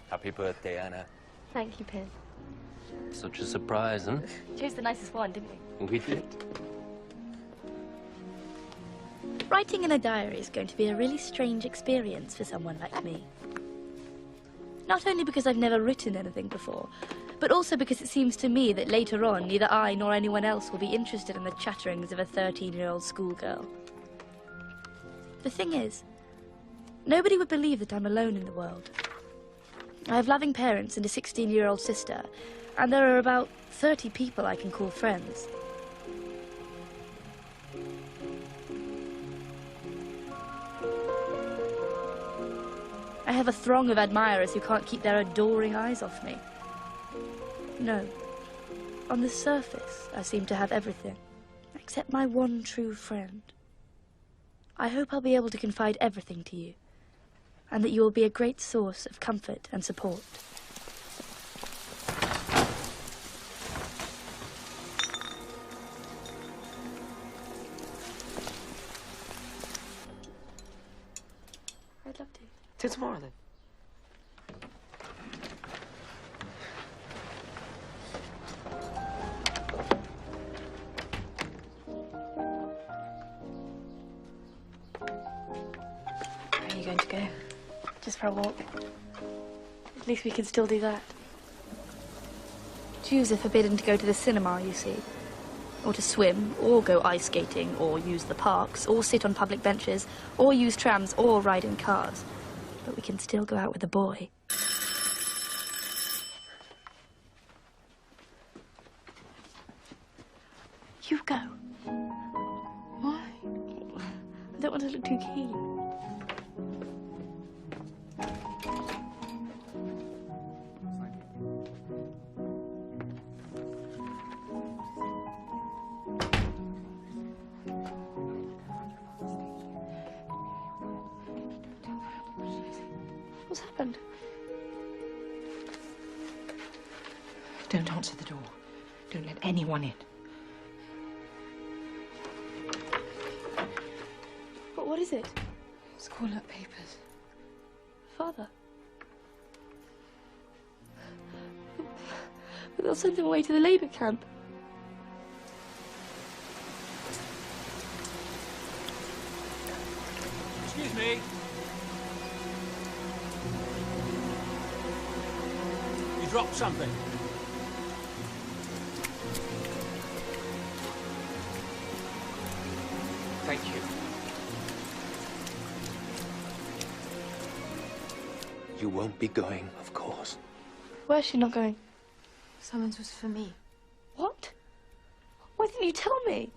Happy birthday, Anna. Thank you, Pin. Such a surprise, huh? Chose the nicest one, didn't we? We did. Writing in a diary is going to be a really strange experience for someone like me. Not only because I've never written anything before, but also because it seems to me that later on neither I nor anyone else will be interested in the chatterings of a 13-year-old schoolgirl. The thing is, nobody would believe that I'm alone in the world. I have loving parents and a 16-year-old sister, and there are about 30 people I can call friends. I have a throng of admirers who can't keep their adoring eyes off me. No, on the surface I seem to have everything, except my one true friend. I hope I'll be able to confide everything to you, and that you will be a great source of comfort and support. I'd love to. Till tomorrow, then. Where are you going to go? Just for a walk. At least we can still do that. Jews are forbidden to go to the cinema, you see. Or to swim, or go ice skating, or use the parks, or sit on public benches, or use trams, or ride in cars. But we can still go out with a boy. You go. Why? I don't want to look too keen. What's happened? Don't answer the door. Don't let anyone in. What is it? School-up papers. Father? But they'll send him away to the Labour camp. Excuse me. You dropped something. Thank you. You won't be going, of course. Where's she not going? Summons was for me. What? Why didn't you tell me?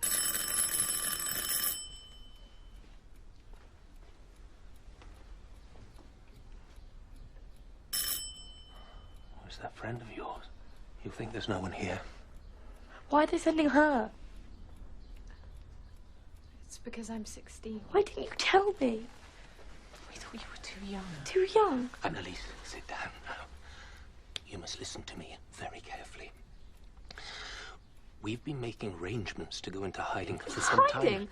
Where's that friend of yours? You think there's no one here? Why are they sending her? It's because I'm 16. Why didn't you tell me? We thought you were too young. Too young? Annalise, sit down now. You must listen to me very carefully. We've been making arrangements to go into hiding for some time.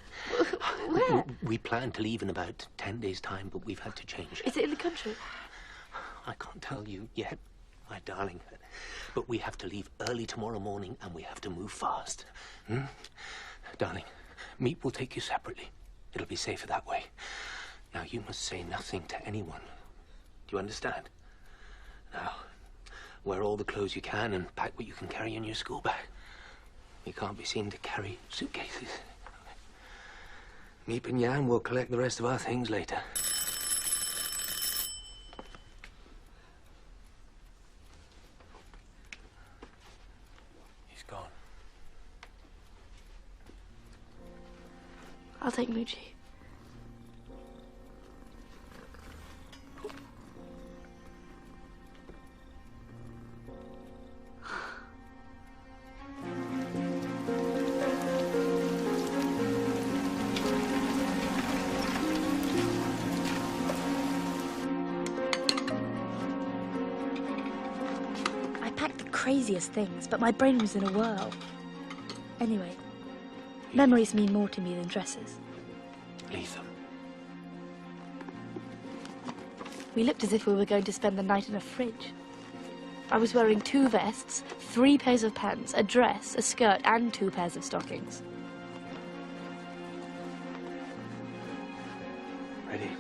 Hiding? Where? We plan to leave in about 10 days' time, but we've had to change. Is it in the country? I can't tell you yet, my darling. But we have to leave early tomorrow morning, and we have to move fast. Darling, meet will take you separately. It'll be safer that way. Now, you must say nothing to anyone. Do you understand? Now, wear all the clothes you can and pack what you can carry in your school bag. You can't be seen to carry suitcases. Meep and Jan will collect the rest of our things later. take Moochie. I packed the craziest things, but my brain was in a whirl. Anyway, memories mean more to me than dresses. Leave them. We looked as if we were going to spend the night in a fridge. I was wearing 2 vests, 3 pairs of pants, a dress, a skirt, and 2 pairs of stockings. Ready?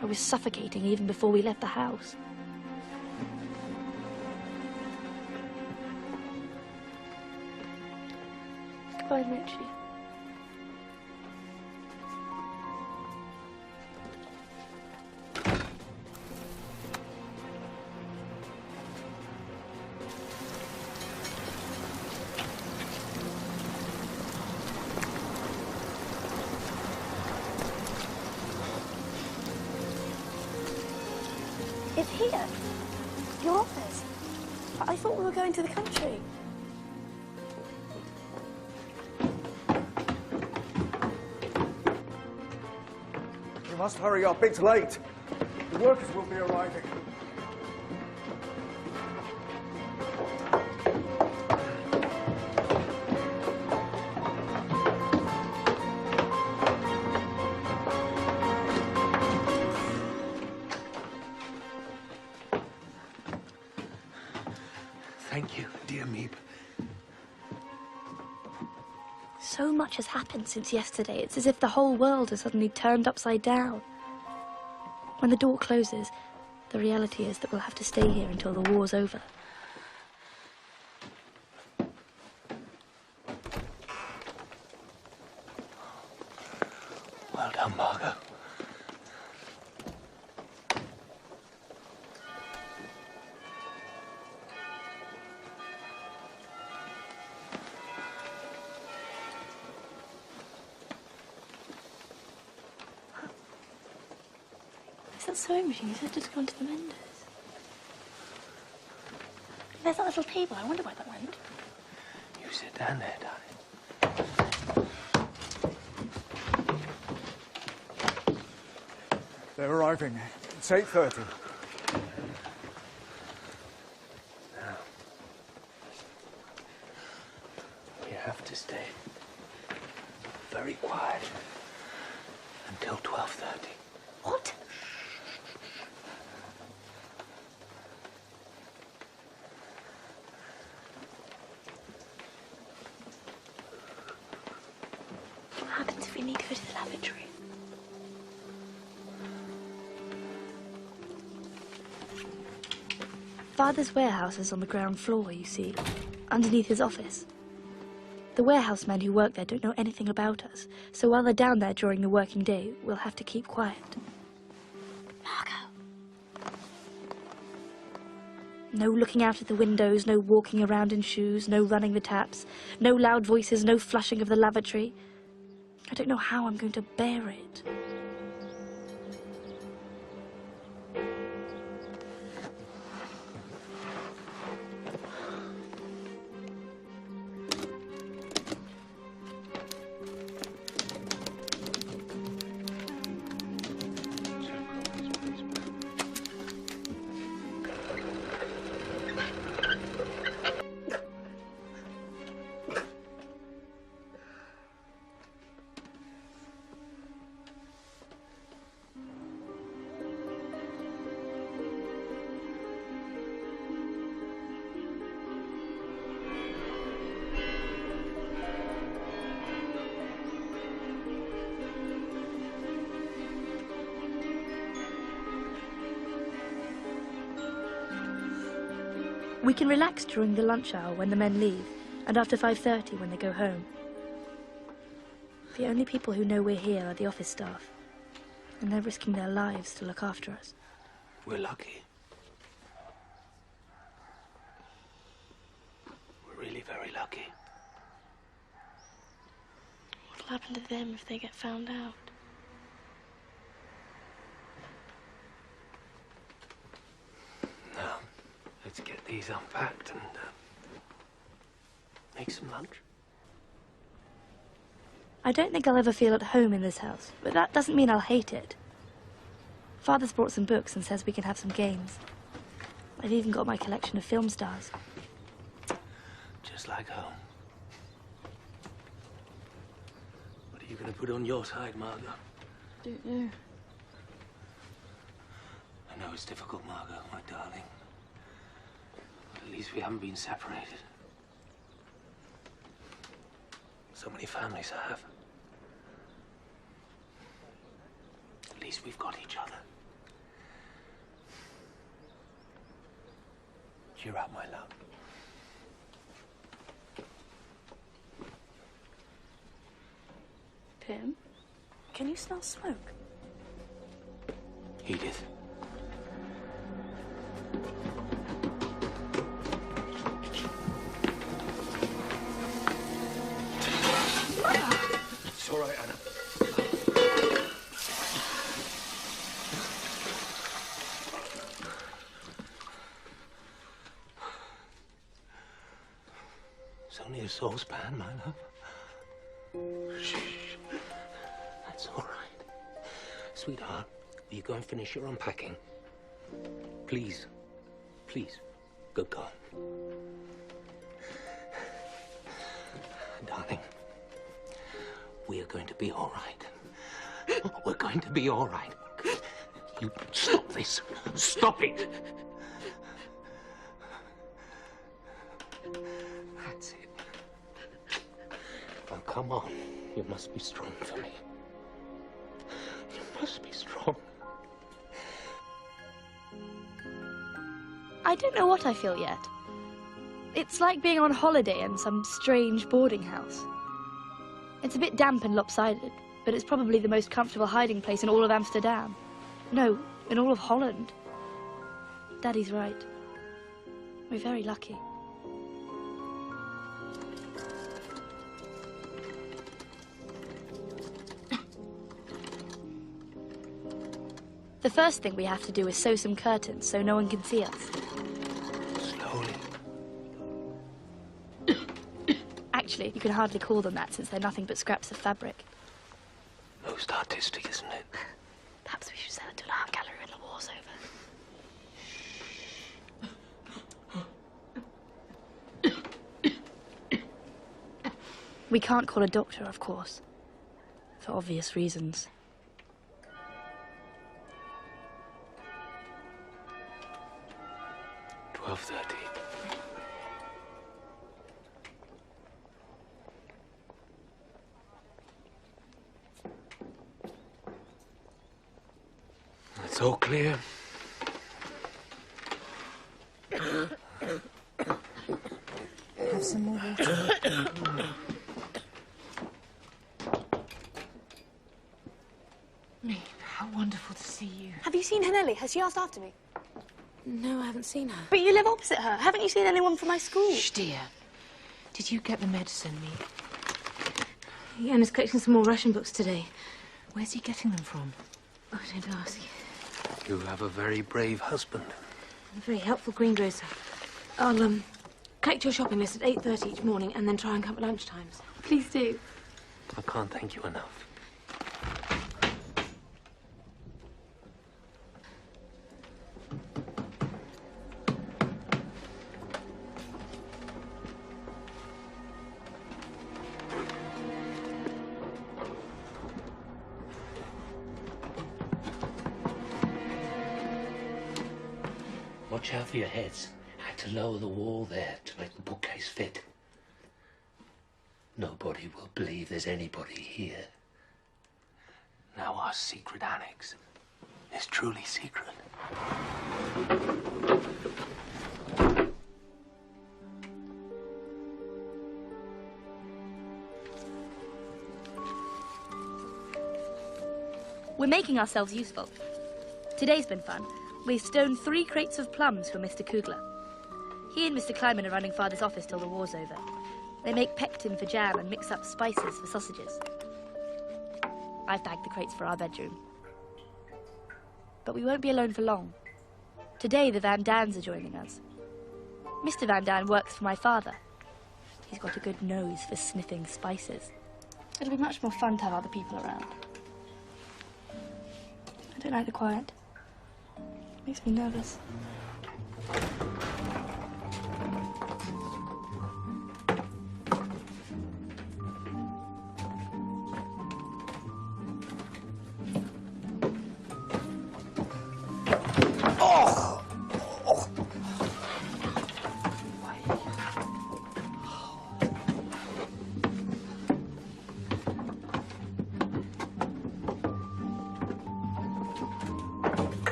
I was suffocating even before we left the house. Goodbye, Moochie. It's here. Your office. I thought we were going to the country. You must hurry up, it's late. The workers will be arriving. Thank you, dear Meep. So much has happened since yesterday. It's as if the whole world has suddenly turned upside down. When the door closes, the reality is that we'll have to stay here until the war's over. Well done, Margot. That sewing machine, you said just gone to the menders. There's that little table, I wonder where that went. You sit down there, darling. They're arriving. It's 8:30. Now, we have to stay very quiet until 12:30. What? What happens if we need to go to the lavatory? Father's warehouse is on the ground floor, you see, underneath his office. The warehouse men who work there don't know anything about us, so while they're down there during the working day, we'll have to keep quiet. Margot. No looking out of the windows, no walking around in shoes, no running the taps, no loud voices, no flushing of the lavatory. I don't know how I'm going to bear it. We can relax during the lunch hour when the men leave, and after 5:30 when they go home. The only people who know we're here are the office staff, and they're risking their lives to look after us. We're lucky. We're really very lucky. What What'll happen to them if they get found out? Now, let's get these unpacked and make some lunch. I don't think I'll ever feel at home in this house, but that doesn't mean I'll hate it. Father's brought some books and says we can have some games. I've even got my collection of film stars. Just like home. What are you going to put on your side, Margot? Don't know. I know it's difficult, Margot, my darling. But at least we haven't been separated. So many families have. At least we've got each other. Cheer up, my love. Pim, can you smell smoke? Edith. It's all right, Anna. It's only a saucepan, my love. Shh. That's all right. Sweetheart, will you go and finish your unpacking? Please. Please. Good girl. Darling, we are going to be all right. We're going to be all right. You stop this. Stop it. That's it. Now, come on. You must be strong for me. You must be strong. I don't know what I feel yet. It's like being on holiday in some strange boarding house. It's a bit damp and lopsided, but it's probably the most comfortable hiding place in all of Amsterdam. No, in all of Holland. Daddy's right. We're very lucky. The first thing we have to do is sew some curtains so no one can see us. Slowly. Actually, you can hardly call them that since they're nothing but scraps of fabric. Most artistic, isn't it? Perhaps we should sell it to an art gallery when the war's over. We can't call a doctor, of course, for obvious reasons. $12:30. It's all clear. Have some more water. Me, how wonderful to see you. Have you seen Henelli? Has she asked after me? No, I haven't seen her. But you live opposite her. Haven't you seen anyone from my school? Shh, dear. Did you get the medicine, Me? Jan is collecting some more Russian books today. Where's he getting them from? Oh, don't ask. You have a very brave husband. A very helpful greengrocer. I'll, collect your shopping list at 8:30 each morning and then try and come at lunchtimes. Please do. I can't thank you enough. Watch out for your heads. I had to lower the wall there to make the bookcase fit. Nobody will believe there's anybody here. Now our secret annex is truly secret. We're making ourselves useful. Today's been fun. We've stoned 3 crates of plums for Mr. Kugler. He and Mr. Kleiman are running Father's office till the war's over. They make pectin for jam and mix up spices for sausages. I've bagged the crates for our bedroom. But we won't be alone for long. Today, the Van Daans are joining us. Mr. Van Daan works for my father. He's got a good nose for sniffing spices. It'll be much more fun to have other people around. I don't like the quiet. It makes me nervous.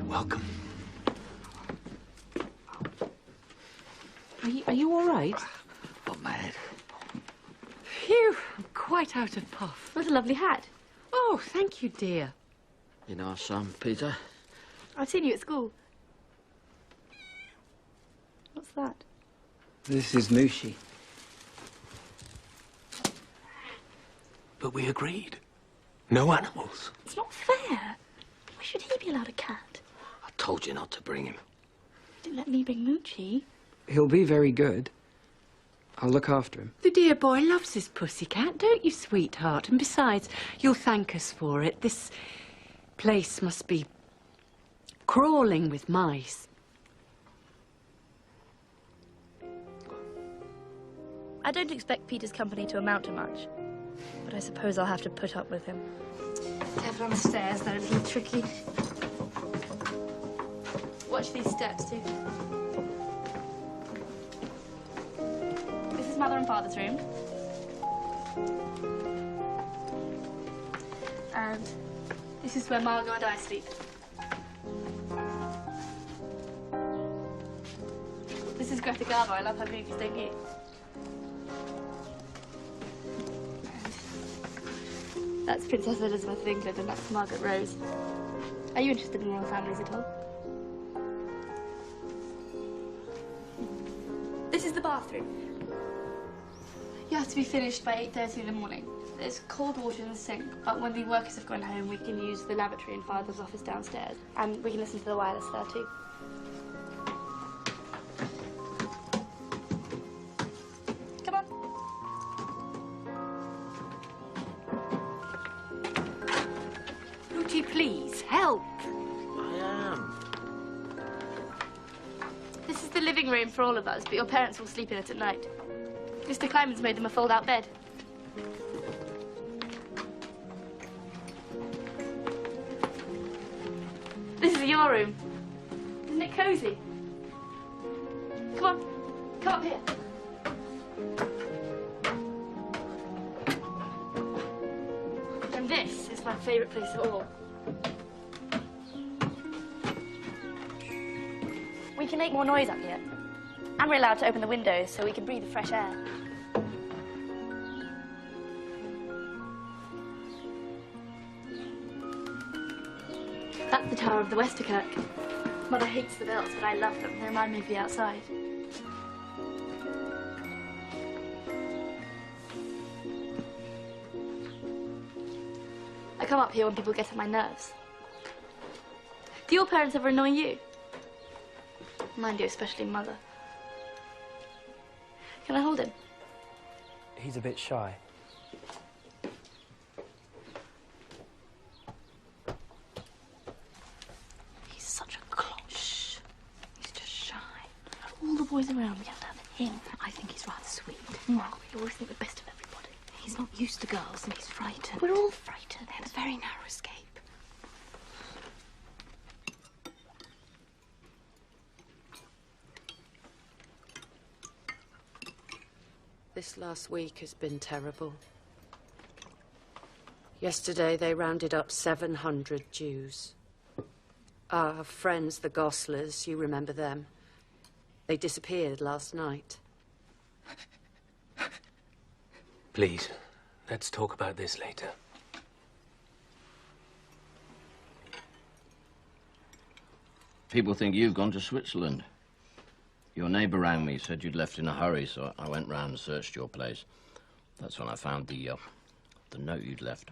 Welcome. Are you all right? Not mad. Phew, I'm quite out of puff. What a lovely hat. Oh, thank you, dear. You know our son, Peter? I've seen you at school. What's that? This is Mooshie. But we agreed. No animals. It's not fair. Why should he be allowed a cat? I told you not to bring him. You didn't let me bring Moochie. He'll be very good. I'll look after him. The dear boy loves his pussycat, don't you, sweetheart? And besides, you'll thank us for it. This place must be crawling with mice. I don't expect Peter's company to amount to much, but I suppose I'll have to put up with him. Careful on the stairs, they're a little tricky. Watch these steps, too. This is Mother and Father's room. And this is where Margot and I sleep. This is Greta Garbo. I love her movies, don't you? And that's Princess Elizabeth of England, and that's Margaret Rose. Are you interested in royal families at all? This is the bathroom. You have to be finished by 8:30 in the morning. There's cold water in the sink, but when the workers have gone home, we can use the lavatory in Father's office downstairs. And we can listen to the wireless there, too. Come on. Would you please help? I am. This is the living room for all of us, but your parents will sleep in it at night. Mr. Kleiman's made them a fold-out bed. This is your room. Isn't it cosy? Come on, come up here. And this is my favourite place of all. We can make more noise up here. And we're allowed to open the windows so we can breathe the fresh air. That's the Tower of the Westerkirk. Mother hates the bells, but I love them. They remind me of the outside. I come up here when people get on my nerves. Do your parents ever annoy you? Mine do, especially Mother. Can I hold him? He's a bit shy. He's such a cloche. He's just shy. Of all the boys around, we have to have him. I think he's rather sweet. Margot, we always think the best of everybody. He's not used to girls and he's frightened. We're all frightened. They have a very narrow escape. This last week has been terrible. Yesterday, they rounded up 700 Jews. Our friends, the Goslers, you remember them. They disappeared last night. Please, let's talk about this later. People think you've gone to Switzerland. Your neighbour rang me, said you'd left in a hurry, so I went round and searched your place. That's when I found the note you'd left.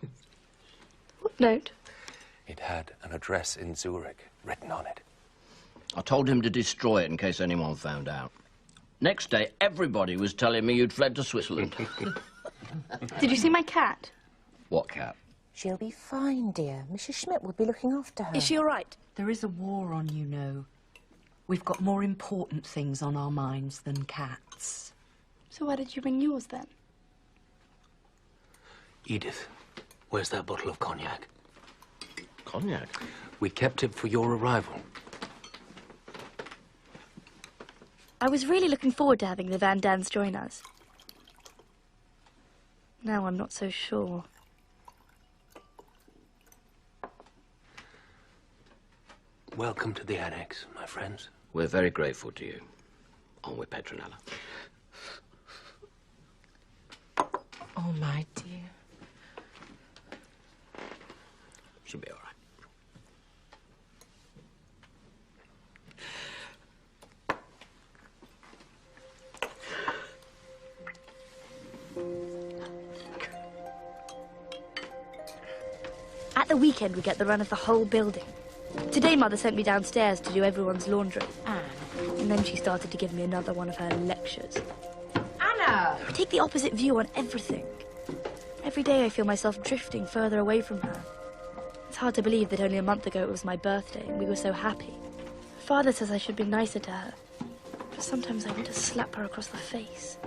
What note? It had an address in Zurich written on it. I told him to destroy it in case anyone found out. Next day, everybody was telling me you'd fled to Switzerland. Did you see my cat? What cat? She'll be fine, dear. Mrs. Schmidt will be looking after her. Is she all right? There is a war on, you know. We've got more important things on our minds than cats. So why did you bring yours then? Edith, where's that bottle of cognac? Cognac? We kept it for your arrival. I was really looking forward to having the Van Daans join us. Now I'm not so sure. Welcome to the annex, my friends. We're very grateful to you. On with Petronella. Oh, my dear. She'll be all right. At the weekend, we get the run of the whole building. Today, Mother sent me downstairs to do everyone's laundry. Anne. And then she started to give me another one of her lectures. Anna! I take the opposite view on everything. Every day I feel myself drifting further away from her. It's hard to believe that only a month ago it was my birthday and we were so happy. Father says I should be nicer to her, but sometimes I want to slap her across the face.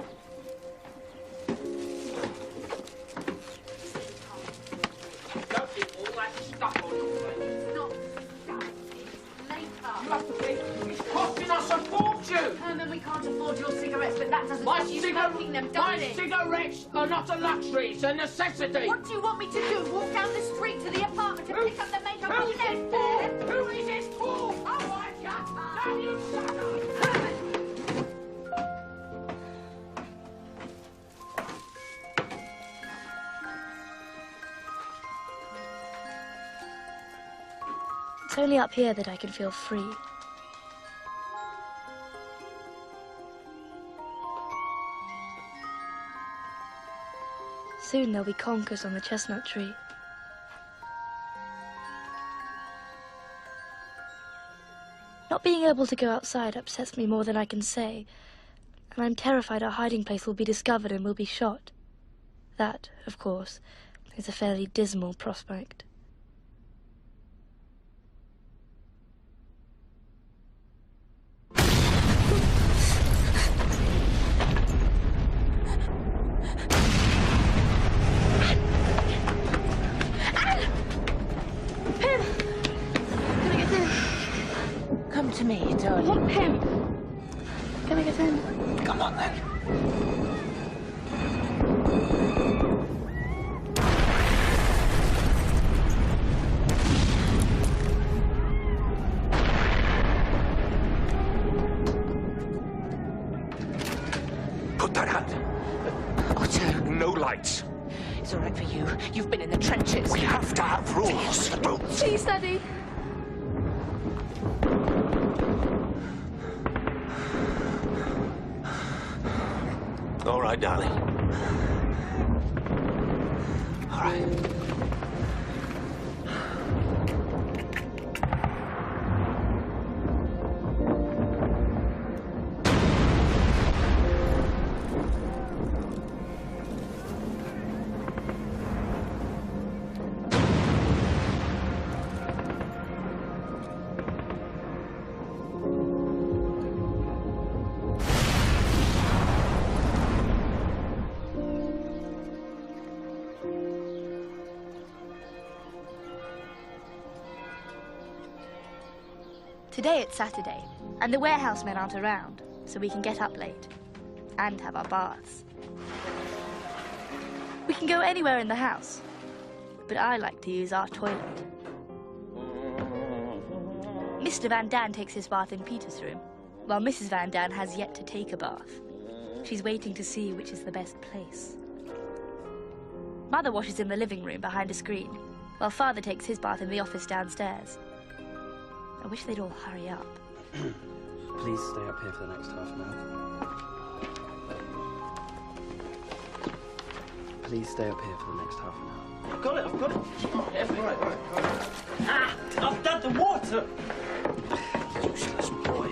Herman, we can't afford your cigarettes, but that doesn't stop you smoking them, darling. My cigarettes are not a luxury, it's a necessity. What do you want me to do? Walk down the street to the apartment and pick up the makeup Who on is it for? Who is it for? Oh, I just... Now you shut up! Herman! It's only up here that I can feel free. Soon there'll be conkers on the chestnut tree. Not being able to go outside upsets me more than I can say, and I'm terrified our hiding place will be discovered and we'll be shot. That, of course, is a fairly dismal prospect. Come to me, darling. What, him? Can I get in? Come on, then. Put that out. Otto. No lights. It's all right for you. You've been in the trenches. We have to have rules. Please, Daddy. All right, darling. All right. Today it's Saturday, and the warehouse men aren't around, so we can get up late and have our baths. We can go anywhere in the house, but I like to use our toilet. Mr. Van Daan takes his bath in Peter's room, while Mrs. Van Daan has yet to take a bath. She's waiting to see which is the best place. Mother washes in the living room behind a screen, while Father takes his bath in the office downstairs. I wish they'd all hurry up. Please stay up here for the next half an hour. please stay up here for the next half an hour? I've got it, I've got it. Right. Ah! I've done the water! Useless boy.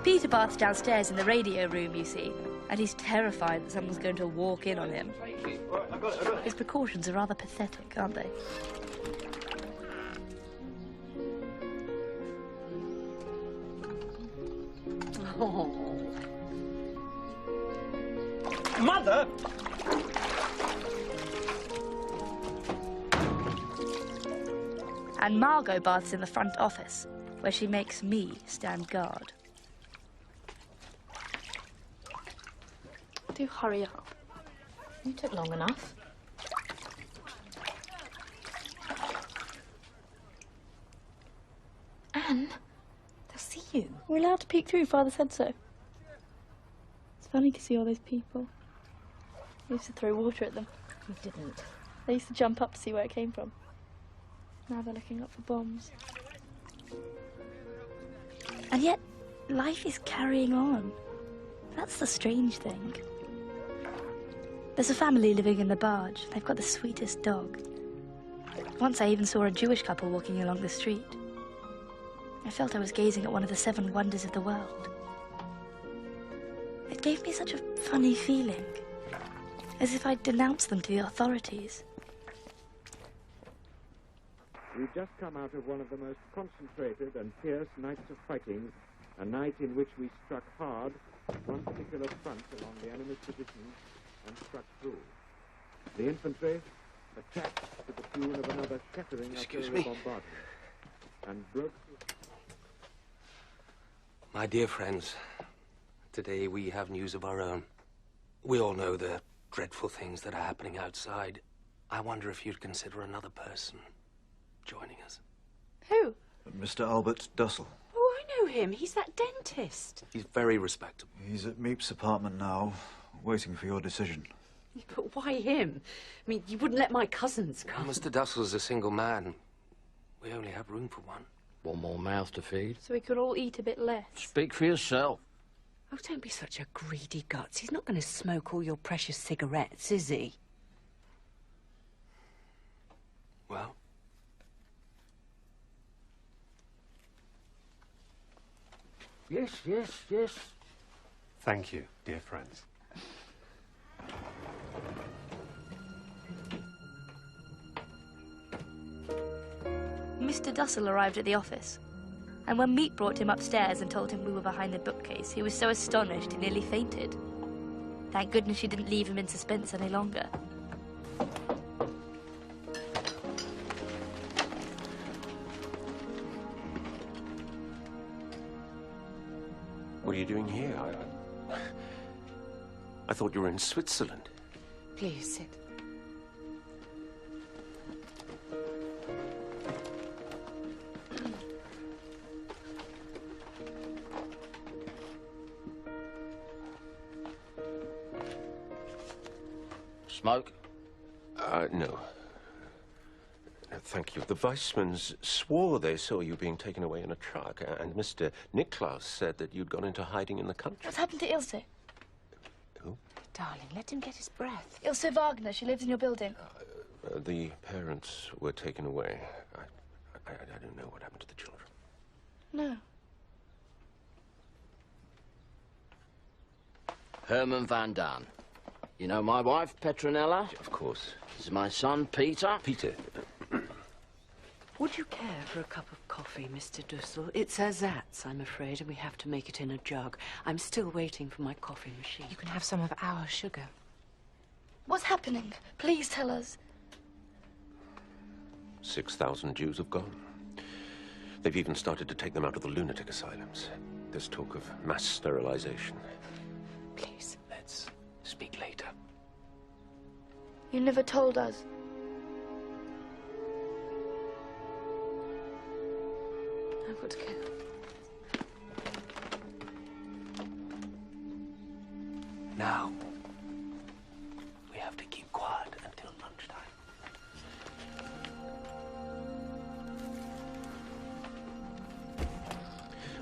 Peter baths downstairs in the radio room, you see, and he's terrified that someone's going to walk in on him. Right, I've got it. His precautions are rather pathetic, aren't they? Oh. Mother! And Margot baths in the front office, where she makes me stand guard. Do hurry up. You took long enough. Anne, They'll see you. We're allowed to peek through, Father said so. It's funny to see all those people. We used to throw water at them. You didn't. They used to jump up to see where it came from. Now they're looking up for bombs. And yet, life is carrying on. That's the strange thing. There's a family living in the barge. They've got the sweetest dog. Once I even saw a Jewish couple walking along the street. I felt I was gazing at one of the 7 wonders of the world. It gave me such a funny feeling, as if I'd denounced them to the authorities. We've just come out of one of the most concentrated and fierce nights of fighting, a night in which we struck hard one particular front along the enemy's positions and struck through. The infantry attacked to the tune of another shattering artillery bombardment and broke through. My dear friends, today we have news of our own. We all know the dreadful things that are happening outside. I wonder if you'd consider another person joining us. Who? Mr. Albert Dussell. Oh, I know him. He's that dentist. He's very respectable. He's at Meep's apartment now, waiting for your decision. But why him? I mean, you wouldn't let my cousins come. Mr. Dussell's a single man. We only have room for one. One more mouth to feed. So we could all eat a bit less. Speak for yourself. Oh, don't be such a greedy guts. He's not going to smoke all your precious cigarettes, is he? Well? Yes. Thank you, dear friends. Mr. Dussell arrived at the office, and when Meep brought him upstairs and told him we were behind the bookcase, he was so astonished he nearly fainted. Thank goodness she didn't leave him in suspense any longer. What are you doing here? I thought you were in Switzerland. Please, sit. Smoke? No. No, thank you. The Weissmans swore they saw you being taken away in a truck, and Mr. Niklaus said that you'd gone into hiding in the country. What's happened to Ilse? Who? Darling, let him get his breath. Ilse Wagner, she lives in your building. The parents were taken away. I don't know what happened to the children. No. Herman Van Daan. You know my wife, Petronella? Of course. This is my son, Peter. Peter. Would you care for a cup of coffee, Mr. Dussell? It's ersatz, I'm afraid, and we have to make it in a jug. I'm still waiting for my coffee machine. You can have some of our sugar. What's happening? Please tell us. 6,000 Jews have gone. They've even started to take them out of the lunatic asylums. There's talk of mass sterilization. Please. Let's speak later. You never told us. I've got to go. Now, we have to keep quiet until lunchtime.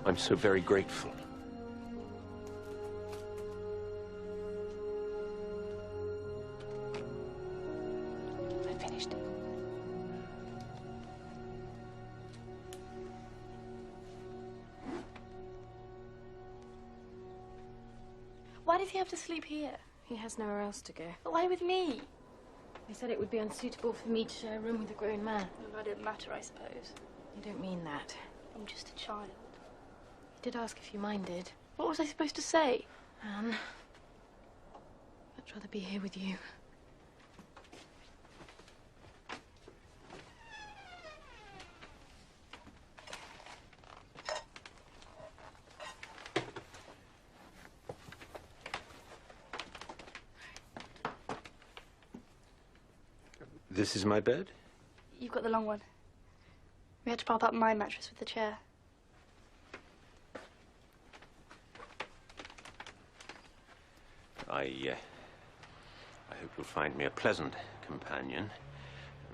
I'm so very grateful. does he have to sleep here? He has nowhere else to go. But why with me? They said it would be unsuitable for me to share a room with a grown man. Well, that didn't matter, I suppose. You don't mean that. I'm just a child. He did ask if you minded. What was I supposed to say? Anne, I'd rather be here with you. This is my bed? You've got the long one. We had to prop up my mattress with the chair. I hope you'll find me a pleasant companion.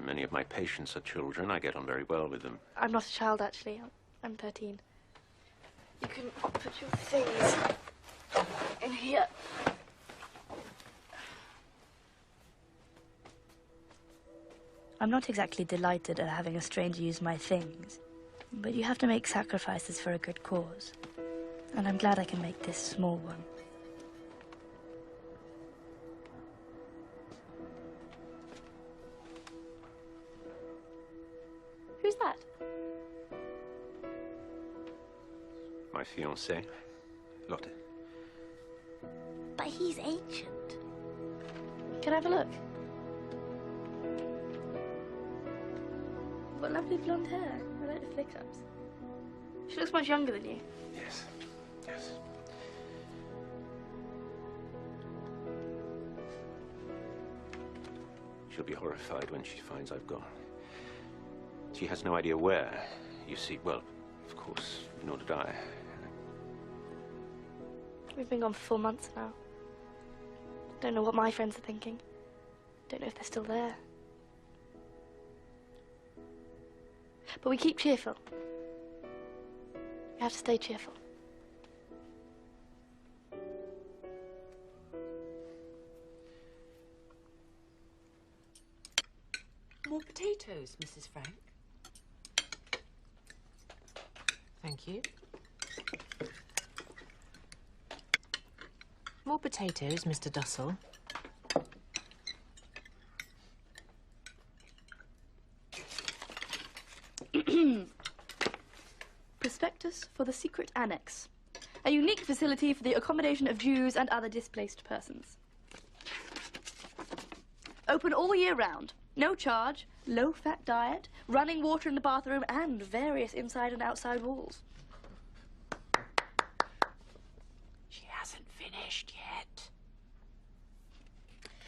Many of my patients are children. I get on very well with them. I'm not a child, actually. I'm 13. You can put your things in here. I'm not exactly delighted at having a stranger use my things, but you have to make sacrifices for a good cause. And I'm glad I can make this small one. Who's that? My fiancée, Lotte. But he's ancient. Can I have a look? What lovely blonde hair. I like the flick-ups. She looks much younger than you. Yes, yes. She'll be horrified when she finds I've gone. She has no idea where, you see. Well, of course, nor did I. We've been gone for 4 months now. Don't know what my friends are thinking. Don't know if they're still there. But we keep cheerful. You have to stay cheerful. More potatoes, Mrs. Frank. Thank you. More potatoes, Mr. Dussell. Prospectus for the Secret Annex. A unique facility for the accommodation of Jews and other displaced persons. Open all year round. No charge, low-fat diet, running water in the bathroom, and various inside and outside walls. She hasn't finished yet.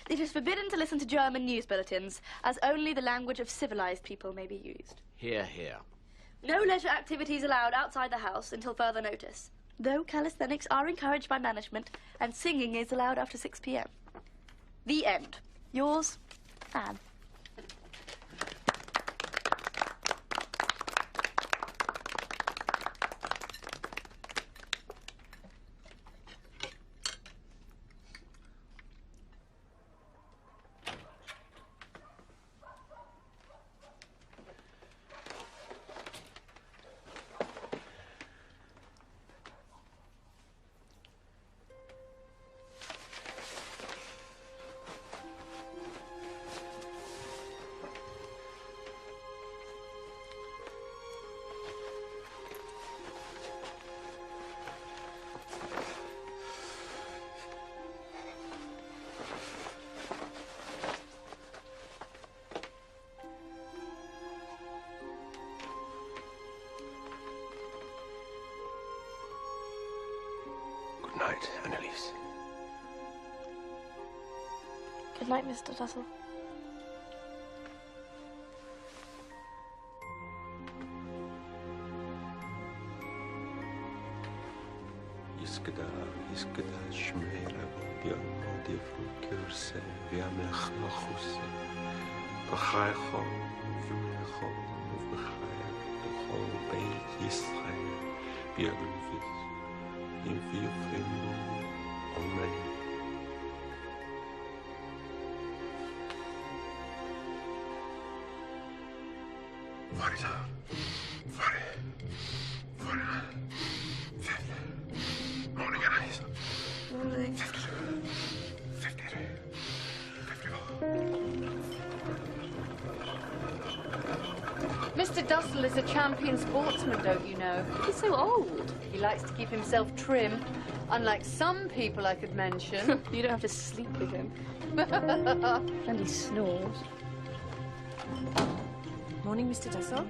It is forbidden to listen to German news bulletins, as only the language of civilized people may be used. Hear, hear. No leisure activities allowed outside the house until further notice, though calisthenics are encouraged by management, and singing is allowed after 6 p.m. The end. Yours, Anne. Good night, Anneliese. Good night, Mr. Dussell. Iskada shmeira biamo defu kurse viamech machuse bachaycho v'mecho v'chayv b'chol beit Yisrael bi'alvis in vivim Além. Varida. Morning, Anneliese. Morning. Mr. Dussell is a champion sportsman, don't you know? He's so old. He likes to keep himself trim, unlike some people I could mention. You don't have to sleep with him. And he snores. Morning, Mr. Dussell.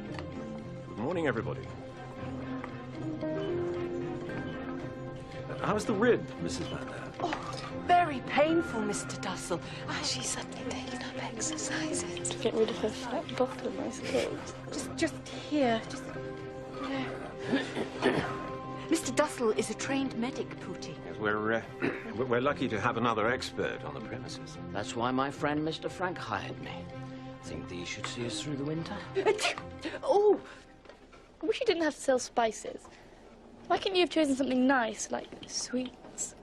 Good morning, everybody. How's the rib, Mrs. Van Daan? Oh, very painful, Mr. Dussell. She's suddenly taken up exercises. To get rid of her fat bottom, I suppose. Just here. Just there. Mr. Dussell is a trained medic, Pooty. Yes, we're lucky to have another expert on the premises. That's why my friend Mr. Frank hired me. Think these should see us through the winter? Oh! I wish you didn't have to sell spices. Why couldn't you have chosen something nice, like sweets?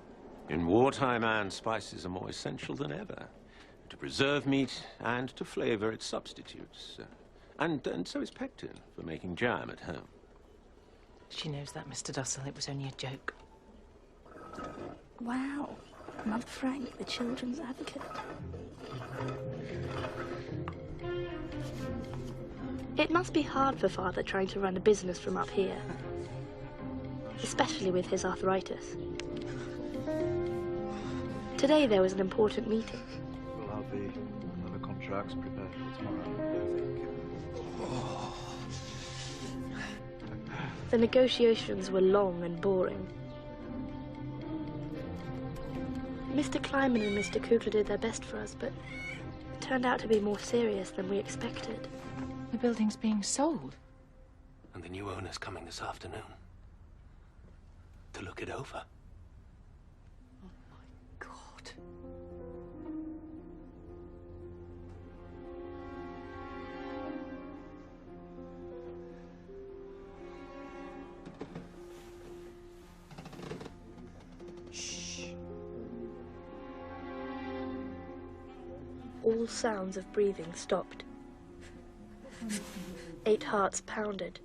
In wartime, Anne, spices are more essential than ever. To preserve meat and to flavour its substitutes. And so is pectin for making jam at home. She knows that, Mr. Dussell. It was only a joke. Wow. Mum Frank, the children's advocate. It must be hard for Father trying to run a business from up here. Especially with his arthritis. Today there was an important meeting. We'll have the other contracts prepared for tomorrow. The negotiations were long and boring. Mr. Kleiman and Mr. Kugler did their best for us, but it turned out to be more serious than we expected. The building's being sold. And the new owner's coming this afternoon. To look it over. Oh, my God. Shh. All sounds of breathing stopped. 8 hearts pounded.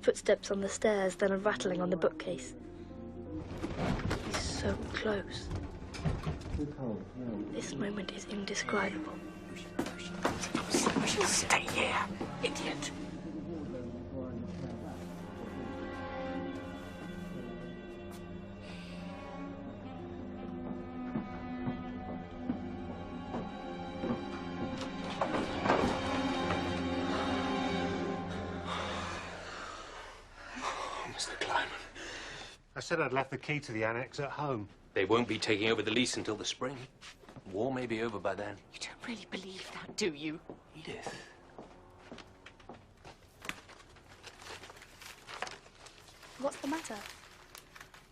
Footsteps on the stairs, then a rattling on the bookcase. He's so close. This moment is indescribable. Stay here, idiot. I said I'd left the key to the annex at home. They won't be taking over the lease until the spring. War may be over by then. You don't really believe that, do you? Edith. What's the matter?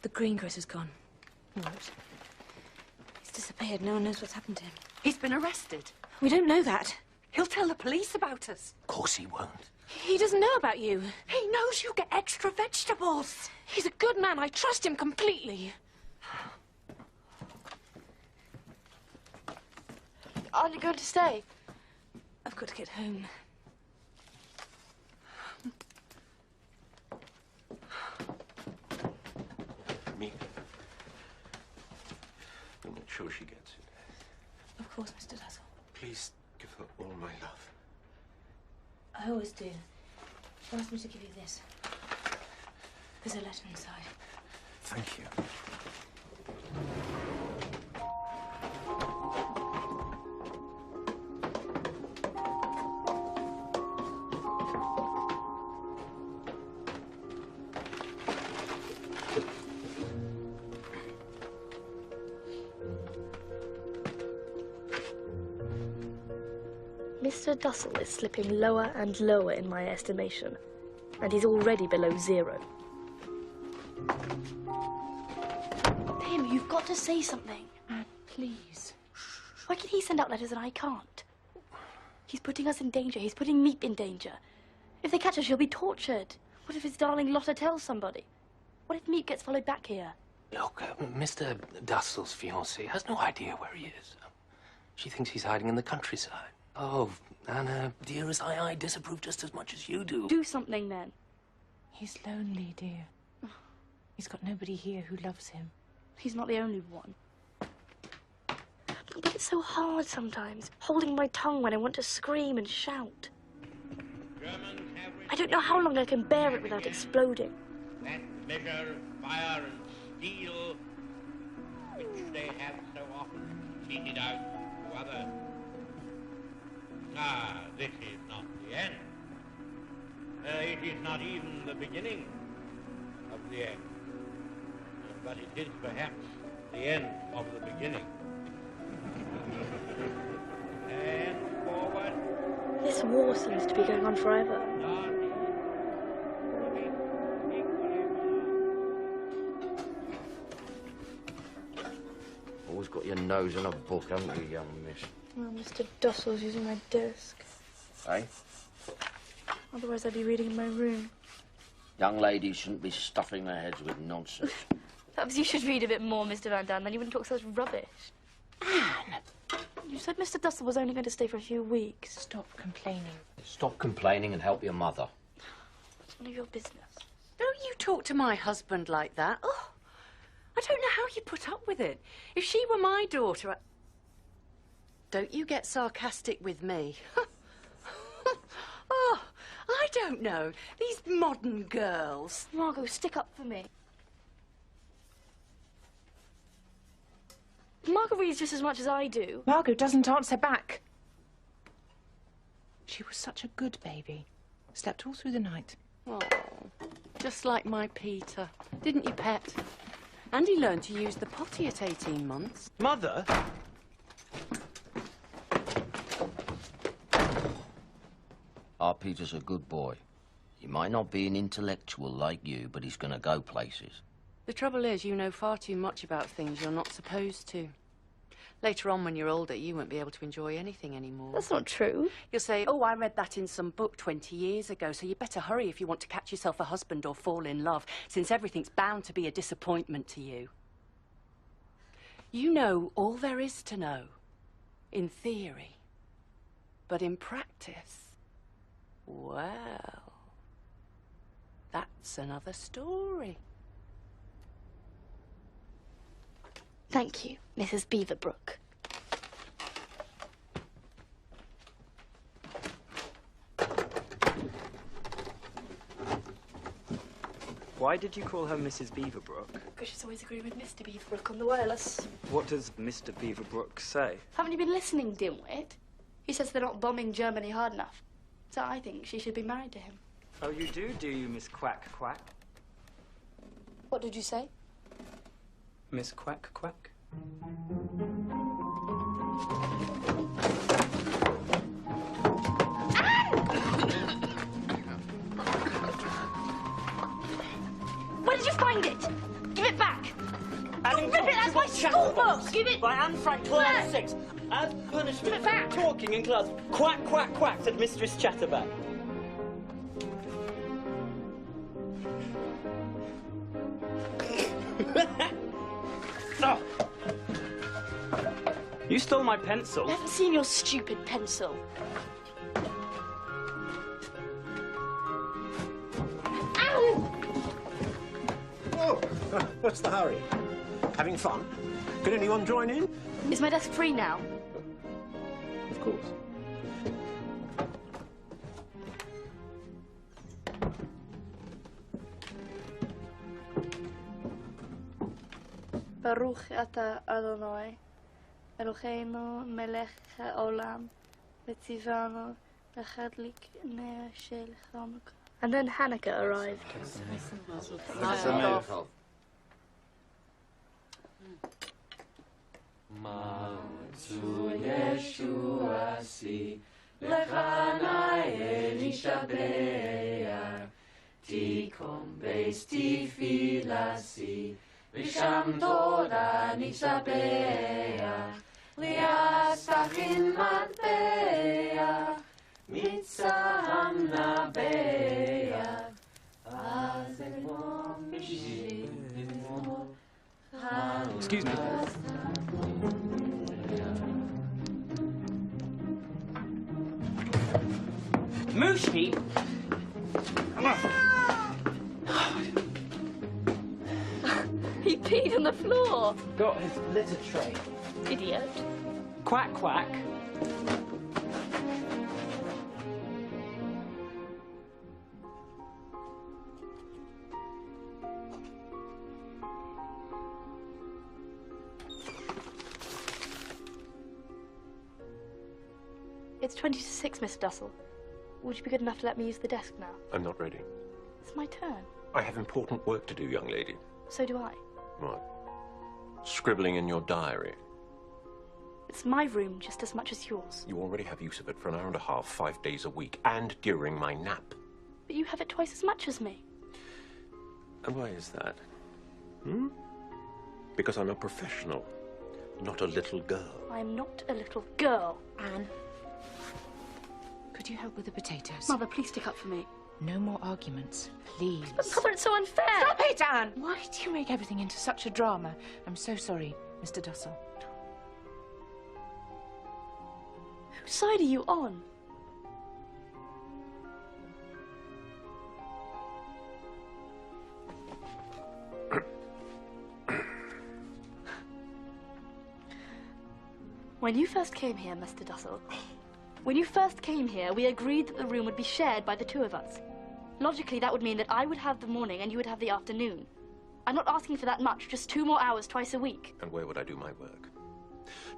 The greengrocer's gone. What? He's disappeared. No one knows what's happened to him. He's been arrested. We don't know that. He'll tell the police about us. Of course he won't. He doesn't know about you. He knows you get extra vegetables. He's a good man. I trust him completely. Aren't you going to stay? I've got to get home. Me. I'll make sure she gets it. Of course, Mr. Dussell. Please give her all my love. I always do. She asked me to give you this. There's a letter inside. Thank you. Mr. Dussell is slipping lower and lower in my estimation, and he's already below 0. Pim, you've got to say something. Please. Why can he send out letters and I can't? He's putting us in danger. He's putting Meep in danger. If they catch us, she'll be tortured. What if his darling Lotta tells somebody? What if Meep gets followed back here? Look, Mr. Dussell's fiancée has no idea where he is. She thinks he's hiding in the countryside. Oh, Anna, dearest, I disapprove just as much as you do. Do something, then. He's lonely, dear. He's got nobody here who loves him. He's not the only one. But it's so hard sometimes, holding my tongue when I want to scream and shout. I don't know how long I can bear it without exploding. That measure of fire and steel which they have so often meted out to others. Ah, this is not the end. It is not even the beginning of the end. But it is perhaps the end of the beginning. And forward. This war seems to be going on forever. Always got your nose in a book, haven't you, young miss? Well, Mr. Dussell's using my desk. Eh? Otherwise I'd be reading in my room. Young ladies shouldn't be stuffing their heads with nonsense. Perhaps you should read a bit more, Mr. Van Daan, then you wouldn't talk such rubbish. Anne! You said Mr. Dussell was only going to stay for a few weeks. Stop complaining. Stop complaining and help your mother. It's none of your business. Don't you talk to my husband like that. Oh, I don't know how you put up with it. If she were my daughter, Don't you get sarcastic with me. Oh, I don't know. These modern girls. Margot, stick up for me. Margot reads just as much as I do. Margot doesn't answer back. She was such a good baby. Slept all through the night. Oh, just like my Peter. Didn't you, Pet? And he learned to use the potty at 18 months. Mother? Our Peter's a good boy. He might not be an intellectual like you, but he's going to go places. The trouble is, you know far too much about things you're not supposed to. Later on, when you're older, you won't be able to enjoy anything anymore. That's not true. You'll say, oh, I read that in some book 20 years ago, so you better hurry if you want to catch yourself a husband or fall in love, since everything's bound to be a disappointment to you. You know all there is to know, in theory. But in practice, well, that's another story. Thank you, Mrs. Beaverbrook. Why did you call her Mrs. Beaverbrook? Because she's always agreeing with Mr. Beaverbrook on the wireless. What does Mr. Beaverbrook say? Haven't you been listening, dimwit? He says they're not bombing Germany hard enough. So I think she should be married to him. Oh, you do you, Miss Quack Quack? What did you say? Miss Quack Quack? Where did you find it? Give it back! Don't rip it, that's my school book! Give it by Anne Frank, class 6. As punishment for talking in class, quack, quack, quack, said Mistress Chatterback. Oh. You stole my pencil. I haven't seen your stupid pencil. Ow! Oh, what's the hurry? Having fun? Can anyone join in? Is my desk free now? Of course. Baruch ata Adonai, Eloheinu melech haolam, v'tzivanu l'chadlik ner shel Chanukah. And then Hanukkah arrived. Ma'utzu Yeshua si, lechana elishabear, tikom beis tifilasi, v'sham toda nishabear, liasachin matbear, mitzaham nabear, azemom mishim. Excuse me. Mooshie! Come on! He peed on the floor. Got his litter tray. Idiot. Quack, quack. It's 20 to 6, Mr. Dussell. Would you be good enough to let me use the desk now? I'm not ready. It's my turn. I have important work to do, young lady. So do I. What? Scribbling in your diary. It's my room just as much as yours. You already have use of it for an hour and a half, 5 days a week, and during my nap. But you have it twice as much as me. And why is that? Hmm? Because I'm a professional, not a little girl. I'm not a little girl. Anne, could you help with the potatoes? Mother, please stick up for me. No more arguments, please. But Mother, it's so unfair. Stop it, Anne! Why do you make everything into such a drama? I'm so sorry, Mr. Dussell. Whose side are you on? When you first came here, Mr. Dussell, we agreed that the room would be shared by the two of us. Logically, that would mean that I would have the morning and you would have the afternoon. I'm not asking for that much, just 2 more hours twice a week. And where would I do my work?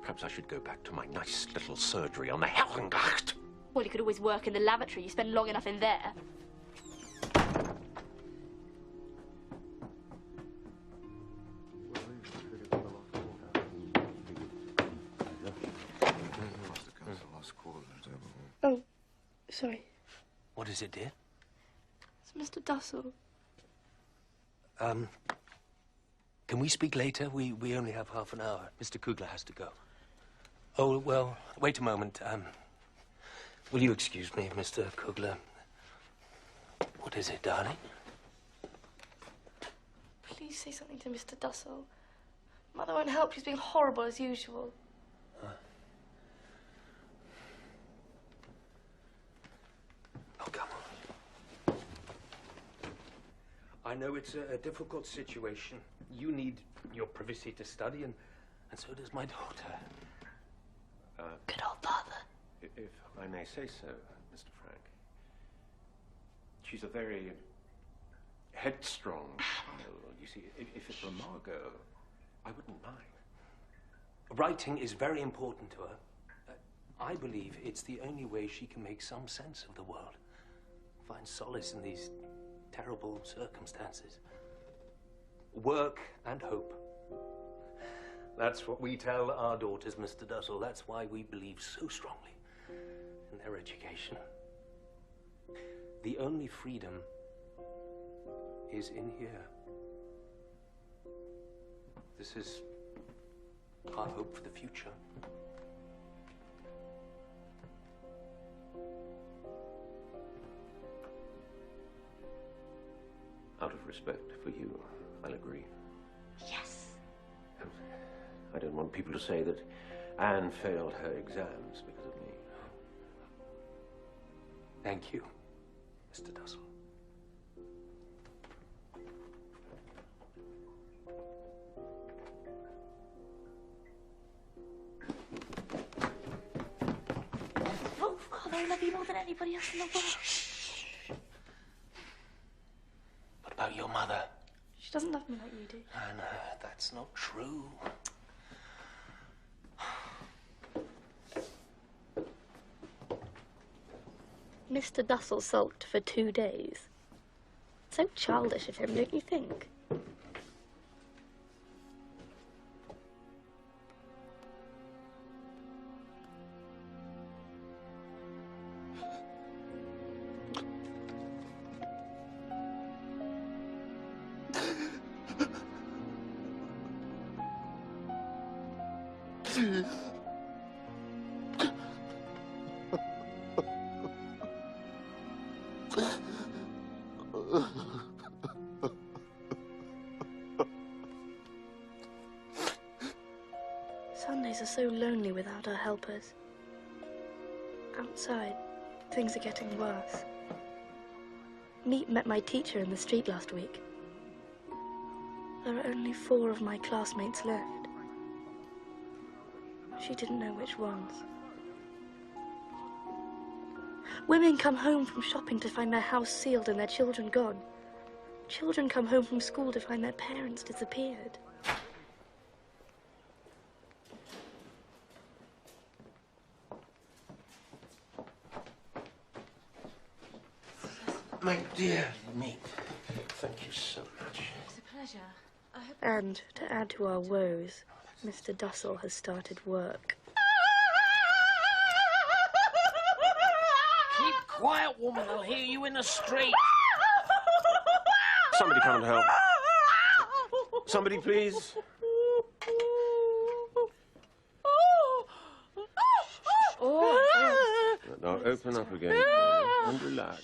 Perhaps I should go back to my nice little surgery on the Schildkraut. Well, you could always work in the lavatory. You spend long enough in there. Oh, sorry. What is it, dear? It's Mr. Dussell. Can we speak later? We only have half an hour. Mr. Kugler has to go. Oh, well, wait a moment. Will you excuse me, Mr. Kugler? What is it, darling? Please say something to Mr. Dussell. Mother won't help. She's being horrible as usual. Oh, come on. I know it's a difficult situation. You need your privacy to study, and so does my daughter. Good old father. If I may say so, Mr. Frank. She's a very headstrong child. You see, if it were Margot, I wouldn't mind. Writing is very important to her. I believe it's the only way she can make some sense of the world. Find solace in these terrible circumstances. Work and hope. That's what we tell our daughters, Mr. Dussell. That's why we believe so strongly in their education. The only freedom is in here. This is our hope for the future. Out of respect for you, I'll agree. Yes. I don't want people to say that Anne failed her exams because of me. Thank you, Mr. Dussell. Oh, Father, I love you more than anybody else in the world. What about your mother? She doesn't love me like you do. Anna, that's not true. Mr. Dussell sulked for 2 days. So childish of him, don't you think? Sundays are so lonely without our helpers. Outside, things are getting worse. Meet met my teacher in the street last week. There are only 4 of my classmates left. She didn't know which ones. Women come home from shopping to find their house sealed and their children gone. Children come home from school to find their parents disappeared. My dear mate, thank you so much. It's a pleasure. I hope... And to add to our woes, Mr. Dussell has started work. Keep quiet, woman. I'll hear you in the street. Somebody come and help. Somebody, please. Now open up again and relax.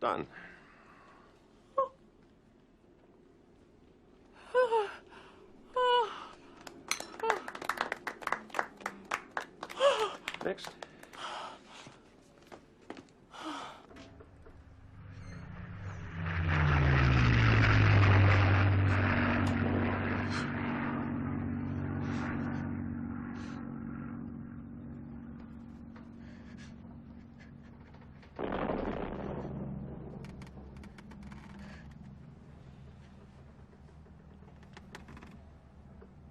Done. Next.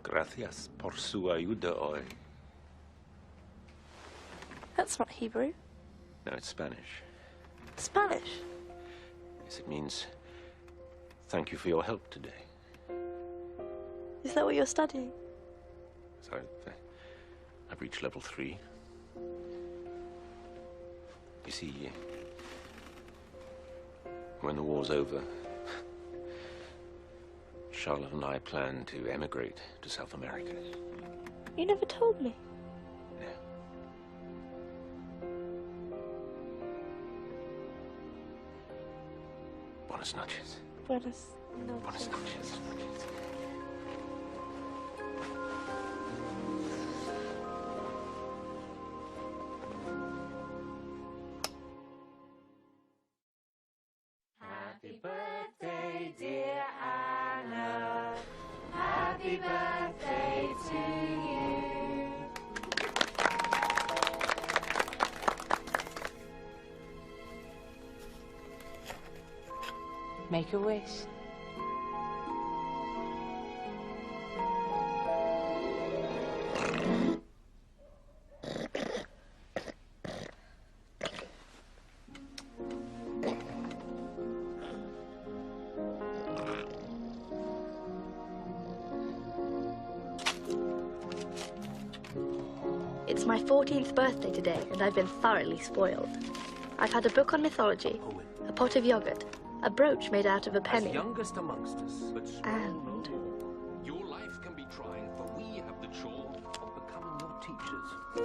Gracias por su ayuda hoy. That's not Hebrew. No, it's Spanish. Spanish? Yes, it means thank you for your help today. Is that what you're studying? So I've reached level 3. You see, when the war's over, Charlotte and I plan to emigrate to South America. You never told me. Buenas noches. Buenas Buenas noches. Happy birthday, dear Anna. Happy birthday to you. Make a wish. It's my 14th birthday today, and I've been thoroughly spoiled. I've had a book on mythology, a pot of yogurt, a brooch made out of a penny, As youngest amongst us, but and... your life can be trying, for we have the chore of becoming your teachers. A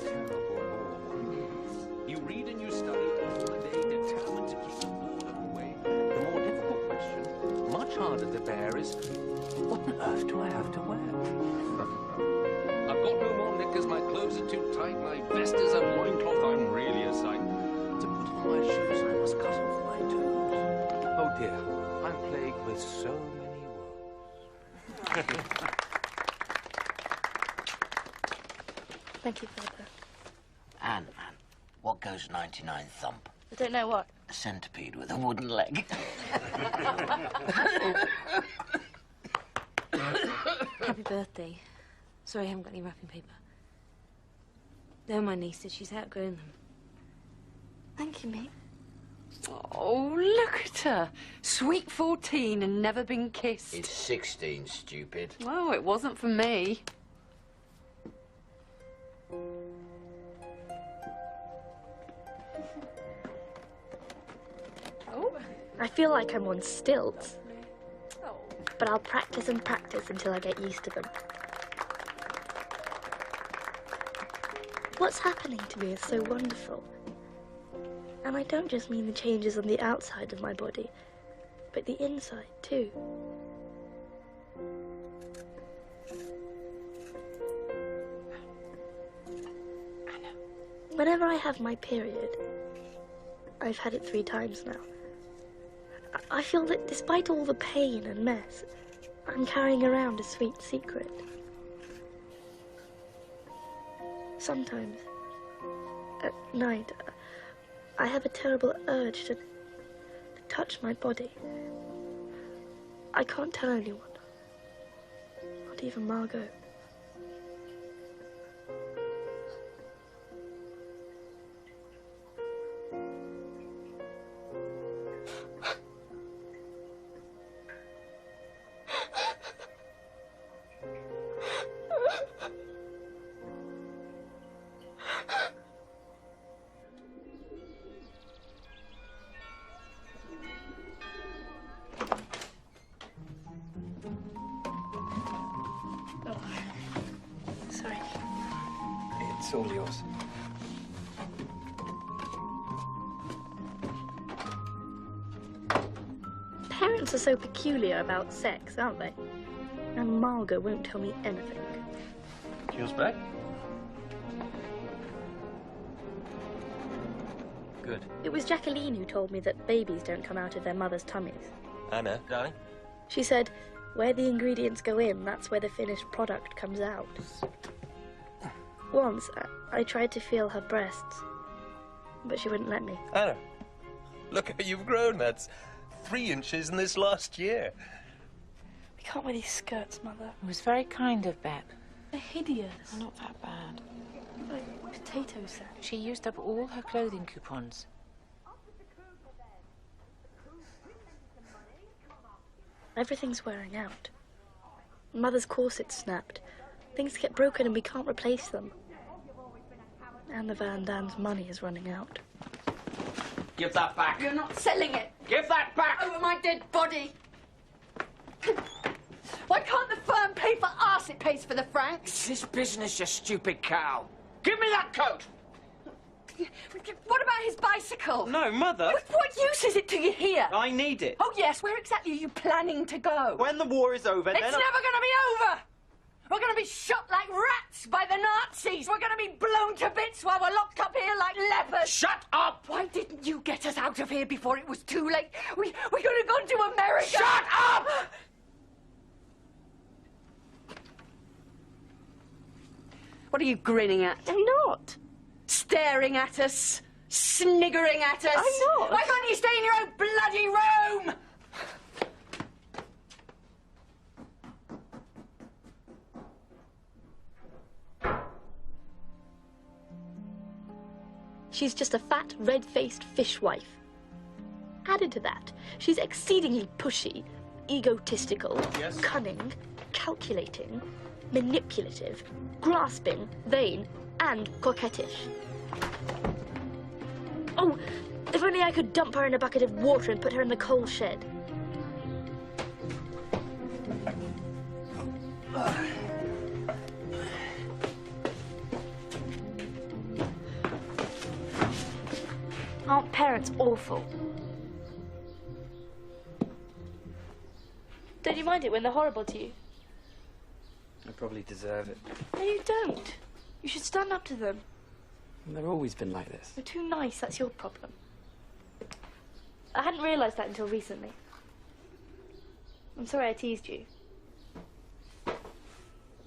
terrible bore. You read and you study all the day, determined to keep the boredom away. The more difficult question, much harder to bear, is what on earth do I have to wear? I've got no more knickers, my clothes are too tight, my vest is a loincloth, I'm really a sight. To put on my shoes, I must cut off my toes. Oh dear, I'm plagued with so many woes. Thank you, Father. Anne, what goes 99 thump? I don't know what. A centipede with a wooden leg. Happy birthday. Sorry I haven't got any wrapping paper. They're my nieces. She's outgrown them. Thank you, mate. Oh, look at her. Sweet 14 and never been kissed. It's 16, stupid. Oh, it wasn't for me. I feel like I'm on stilts. But I'll practice and practice until I get used to them. What's happening to me is so wonderful. And I don't just mean the changes on the outside of my body, but the inside too. Whenever I have my period, I've had it 3 times now, I feel that despite all the pain and mess, I'm carrying around a sweet secret. Sometimes, at night, I have a terrible urge to touch my body. I can't tell anyone, not even Margot. It's all yours. Parents are so peculiar about sex, aren't they? And Margot won't tell me anything. Yours back? Good. It was Jacqueline who told me that babies don't come out of their mother's tummies. Anna, darling? She said, where the ingredients go in, that's where the finished product comes out. Once, I tried to feel her breasts, but she wouldn't let me. Anna, look how you've grown. That's 3 inches in this last year. We can't wear these skirts, Mother. It was very kind of Bep. They're hideous. They're not that bad. Like potato sack. She used up all her clothing coupons. Everything's wearing out. Mother's corset's snapped. Things get broken and we can't replace them. And the Van Daan's money is running out. Give that back. You're not selling it. Give that back. Over my dead body. Why can't the firm pay for us? It pays for the francs. It's his business, you stupid cow. Give me that coat. What about his bicycle? No, Mother. What use is it to you here? I need it. Oh, yes. Where exactly are you planning to go? When the war is over, It's then never going to be over. We're going to be shot like rats by the Nazis. We're going to be blown to bits while we're locked up here like leopards. Shut up! Why didn't you get us out of here before it was too late? We could have gone to America. Shut up! What are you grinning at? I'm not. Staring at us. Sniggering at us. I'm not. Why can't you stay in your own bloody room? She's just a fat, red-faced fishwife. Added to that, she's exceedingly pushy, egotistical, cunning, calculating, manipulative, grasping, vain, and coquettish. Oh, if only I could dump her in a bucket of water and put her in the coal shed. Aren't parents awful? Don't you mind it when they're horrible to you? I probably deserve it. No, you don't. You should stand up to them. They've always been like this. You're too nice, that's your problem. I hadn't realised that until recently. I'm sorry I teased you.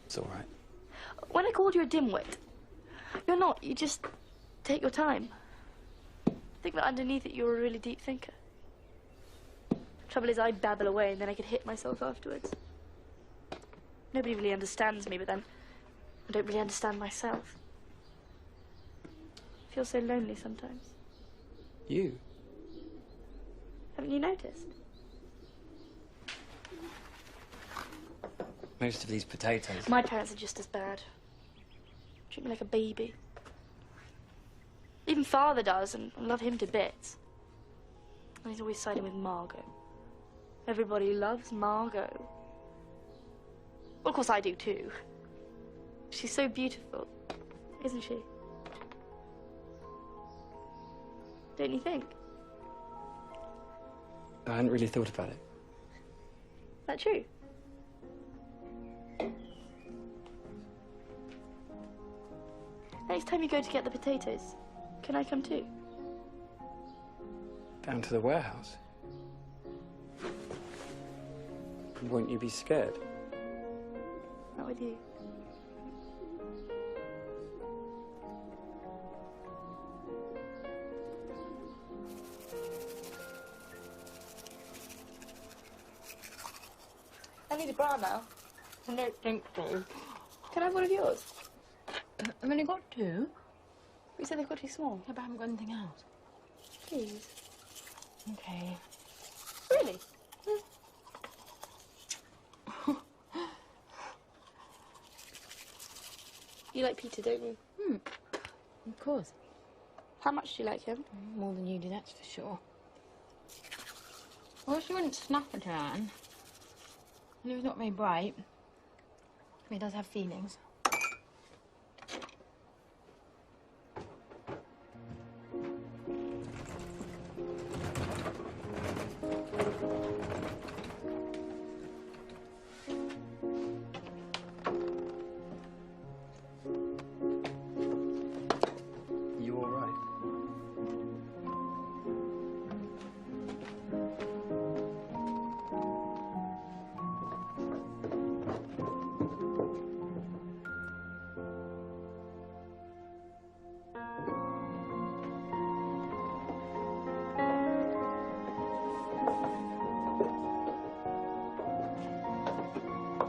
It's all right. When I called you a dimwit, you're not. You just take your time. I think that underneath it you're a really deep thinker. Trouble is I babble away and then I could hit myself afterwards. Nobody really understands me, but then I don't really understand myself. I feel so lonely sometimes. You? Haven't you noticed? Most of these potatoes. My parents are just as bad. Treat me like a baby. Even Father does, and I love him to bits. And he's always siding with Margot. Everybody loves Margot. Well, of course I do too. She's so beautiful, isn't she? Don't you think? I hadn't really thought about it. Is that true? Next time you go to get the potatoes, can I come too? Down to the warehouse? Won't you be scared? Not with you. I need a bra now. I don't think so. Can I have one of yours? I've only got 2. You said they've got too small. Yeah, but I haven't got anything else. Please. Okay. Really? You like Peter, don't you? Of course. How much do you like him? More than you do, that's for sure. Well, she wouldn't snuff at her, Anne. And he was not very bright. He does have feelings.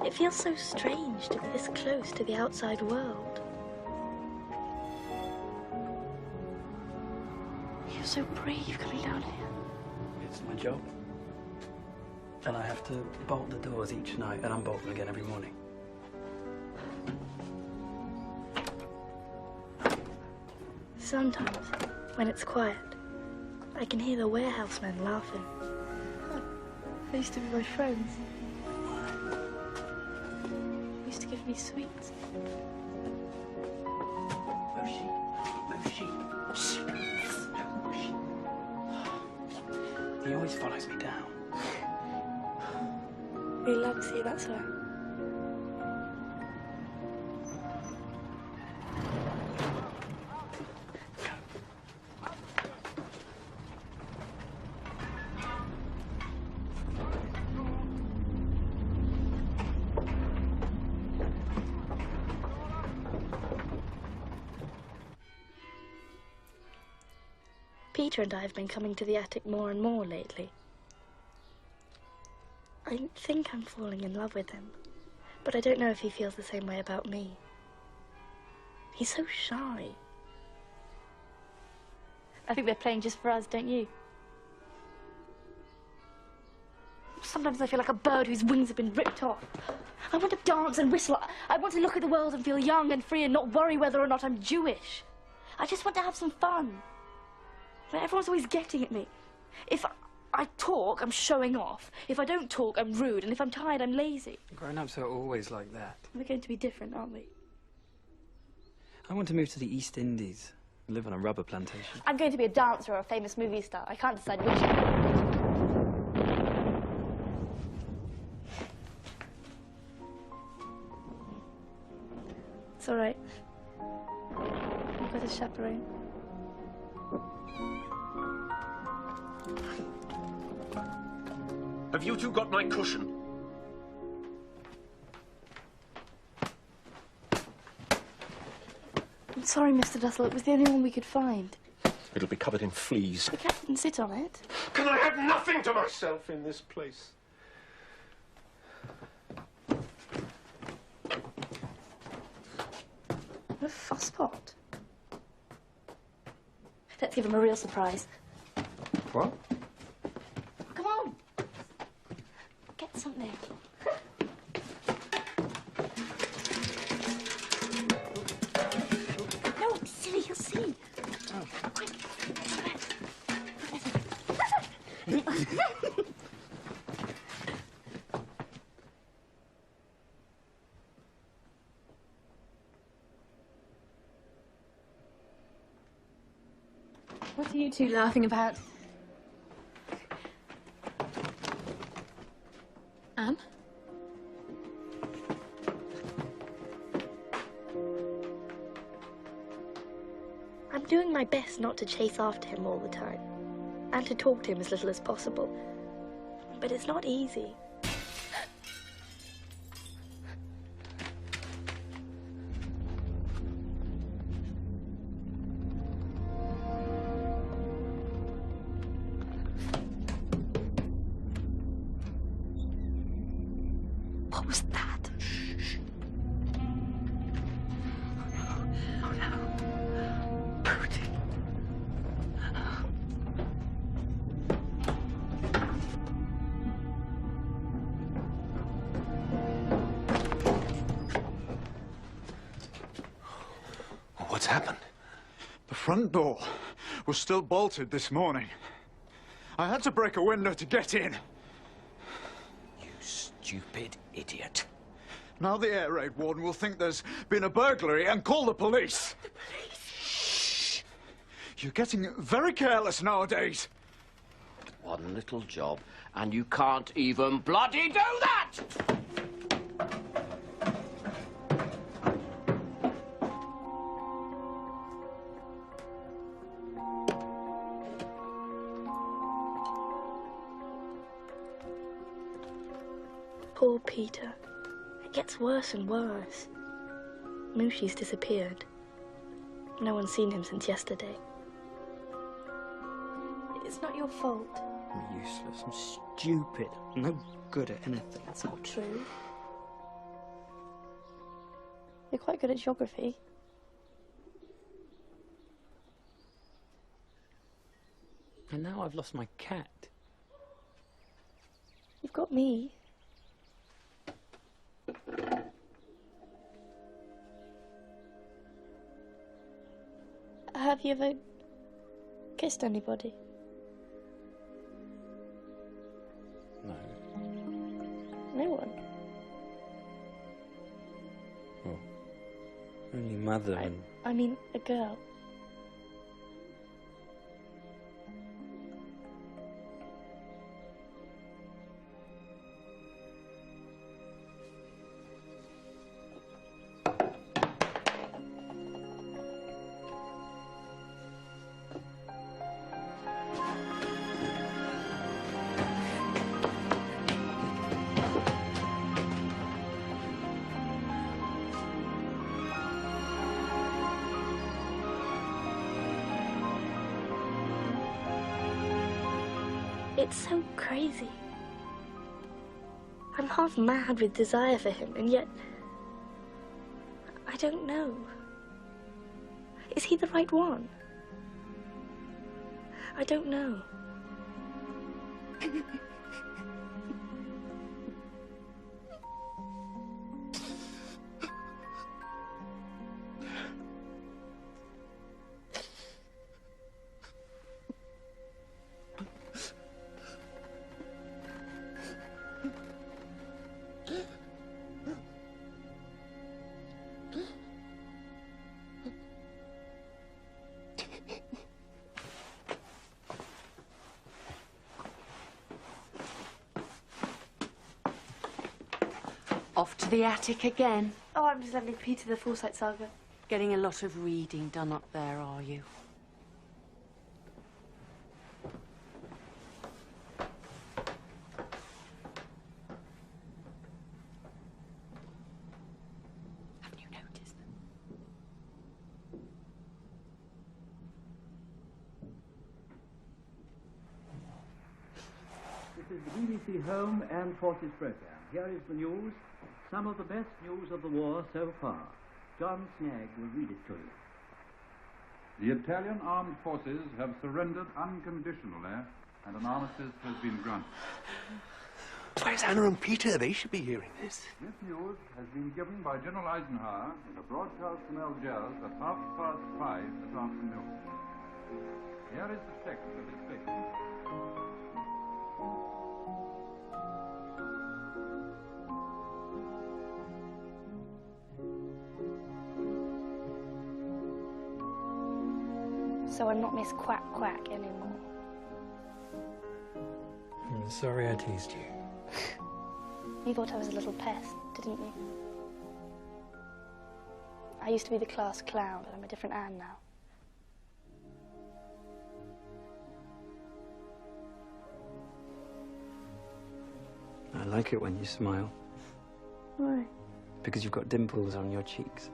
It feels so strange to be this close to the outside world. You're so brave coming down here. It's my job. And I have to bolt the doors each night and unbolt them again every morning. Sometimes, when it's quiet, I can hear the warehousemen laughing. Oh, they used to be my friends. They used to give me sweets. He always follows me down. He loves you, that's why. Peter and I have been coming to the attic more and more lately. I think I'm falling in love with him, but I don't know if he feels the same way about me. He's so shy. I think they're playing just for us, don't you? Sometimes I feel like a bird whose wings have been ripped off. I want to dance and whistle. I want to look at the world and feel young and free and not worry whether or not I'm Jewish. I just want to have some fun. But everyone's always getting at me. If I talk, I'm showing off. If I don't talk, I'm rude. And if I'm tired, I'm lazy. Grown-ups are always like that. We're going to be different, aren't we? I want to move to the East Indies and live on a rubber plantation. I'm going to be a dancer or a famous movie star. I can't decide which. It's all right. I've got a chaperone. Have you two got my cushion? I'm sorry, Mr. Dussell. It was the only one we could find. It'll be covered in fleas. The cat didn't sit on it. Can I have nothing to myself in this place? What a fusspot. Let's give him a real surprise. What? Come on. Get something. No, silly, you'll see. Oh. Quick. What are you two laughing about? Anne? I'm doing my best not to chase after him all the time, and to talk to him as little as possible. But it's not easy. What was that? Oh no. Broody. What's happened? The front door was still bolted this morning. I had to break a window to get in. Stupid idiot. Now the air raid warden will think there's been a burglary and call the police. The police? Shh. You're getting very careless nowadays. One little job, and you can't even bloody do that! Poor Peter. It gets worse and worse. Mooshi's disappeared. No one's seen him since yesterday. It's not your fault. I'm useless. I'm stupid. I'm no good at anything. That's not true. You're quite good at geography. And now I've lost my cat. You've got me. Have you ever kissed anybody? No. No one? Well, only Mother and... I mean, a girl. It's so crazy. I'm half mad with desire for him, and yet... I don't know. Is he the right one? I don't know. Off to the attic again. Oh, I'm just letting Peter the Forsyte Saga. Getting a lot of reading done up there, are you? Haven't you noticed? This is the BBC Home and Forces programme. Here is the news. Some of the best news of the war so far. John Snagg will read it to you. The Italian armed forces have surrendered unconditionally, and an armistice has been granted. Where's Anna and Peter? They should be hearing this. This news has been given by General Eisenhower in a broadcast from Algiers at 5:30 this afternoon. Here is the text of his statement. So I'm not Miss Quack Quack anymore. I'm sorry I teased you. You thought I was a little pest, didn't you? I used to be the class clown, but I'm a different Anne now. I like it when you smile. Why? Because you've got dimples on your cheeks.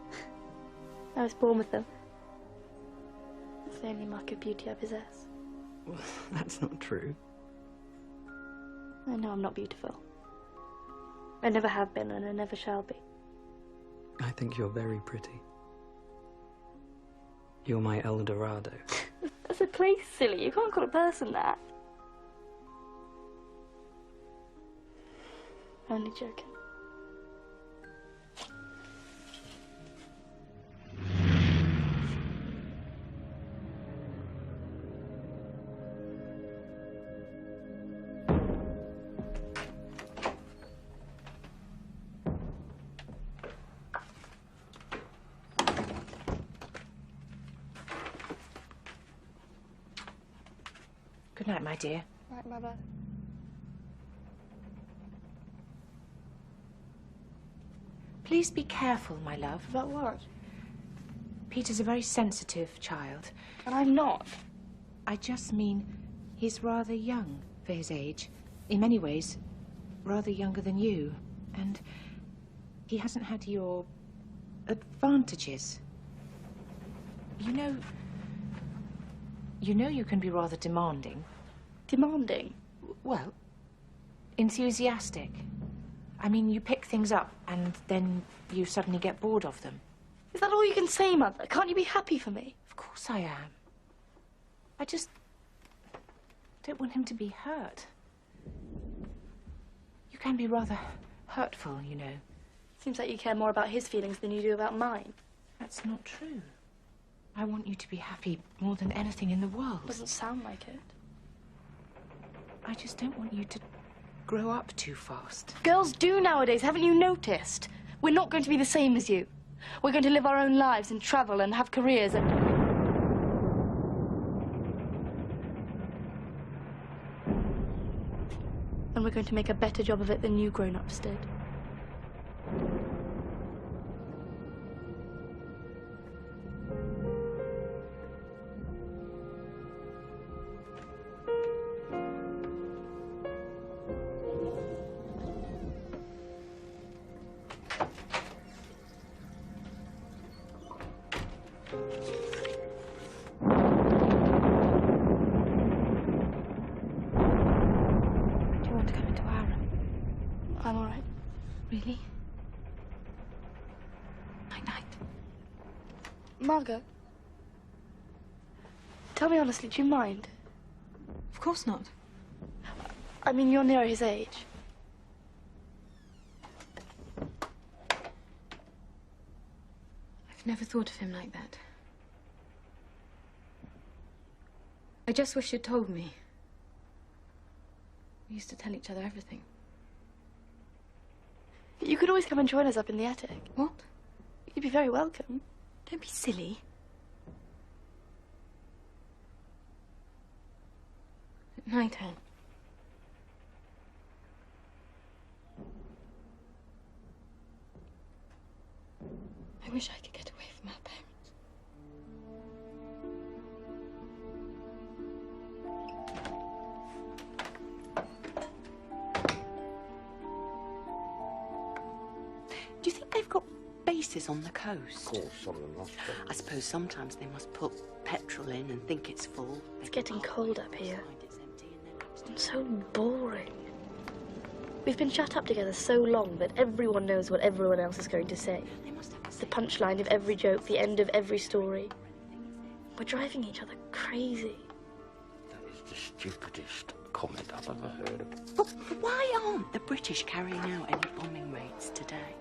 I was born with them. That's the only mark of beauty I possess. Well, that's not true. I know I'm not beautiful. I never have been, and I never shall be. I think you're very pretty. You're my El Dorado. That's a place, silly. You can't call a person that. Only joking. Good night, my dear. Right, Mother. Please be careful, my love. About what? Peter's a very sensitive child. And I'm not. I just mean he's rather young for his age. In many ways, rather younger than you. And he hasn't had your advantages. You know you can be rather demanding. Demanding? Well, enthusiastic. I mean, you pick things up and then you suddenly get bored of them. Is that all you can say, Mother? Can't you be happy for me? Of course I am. I just don't want him to be hurt. You can be rather hurtful, you know. Seems like you care more about his feelings than you do about mine. That's not true. I want you to be happy more than anything in the world. Doesn't sound like it. I just don't want you to grow up too fast. Girls do nowadays, haven't you noticed? We're not going to be the same as you. We're going to live our own lives and travel and have careers and... And we're going to make a better job of it than you grown-ups did. Really? Night-night. Margot, tell me honestly, do you mind? Of course not. I mean, you're near his age. I've never thought of him like that. I just wish you'd told me. We used to tell each other everything. You could always come and join us up in the attic. What? You'd be very welcome. Don't be silly. At night, Anne. I wish I could get away from our parents. Do you think they've got bases on the coast? Of course, some of them must be. I suppose sometimes they must put petrol in and think it's full. It's getting cold up here. I'm so boring. We've been shut up together so long that everyone knows what everyone else is going to say. It's the punchline of every joke, the end of every story. We're driving each other crazy. That is the stupidest comment I've ever heard of. But why aren't the British carrying out any bombing raids today?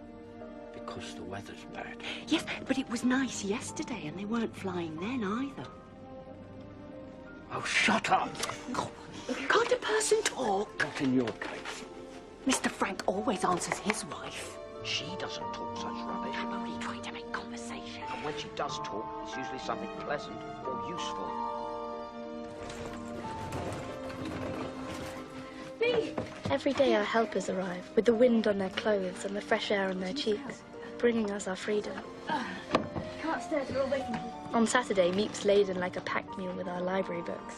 Because the weather's bad. Yes, but it was nice yesterday and they weren't flying then either. Oh, shut up! Can't a person talk? Not in your case. Mr. Frank always answers his wife. She doesn't talk such rubbish. I'm only trying to make conversation. And when she does talk, it's usually something pleasant or useful. Me! Every day our helpers arrive, with the wind on their clothes and the fresh air on their cheeks, bringing us our freedom. Come upstairs, we're all waiting for you. On Saturday, Meep's laden like a packed mule with our library books.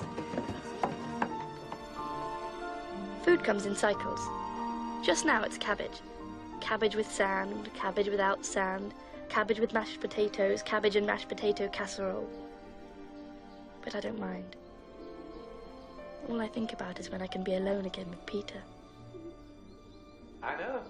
Food comes in cycles. Just now it's cabbage. Cabbage with sand, cabbage without sand, cabbage with mashed potatoes, cabbage and mashed potato casserole. But I don't mind. All I think about is when I can be alone again with Peter. I know.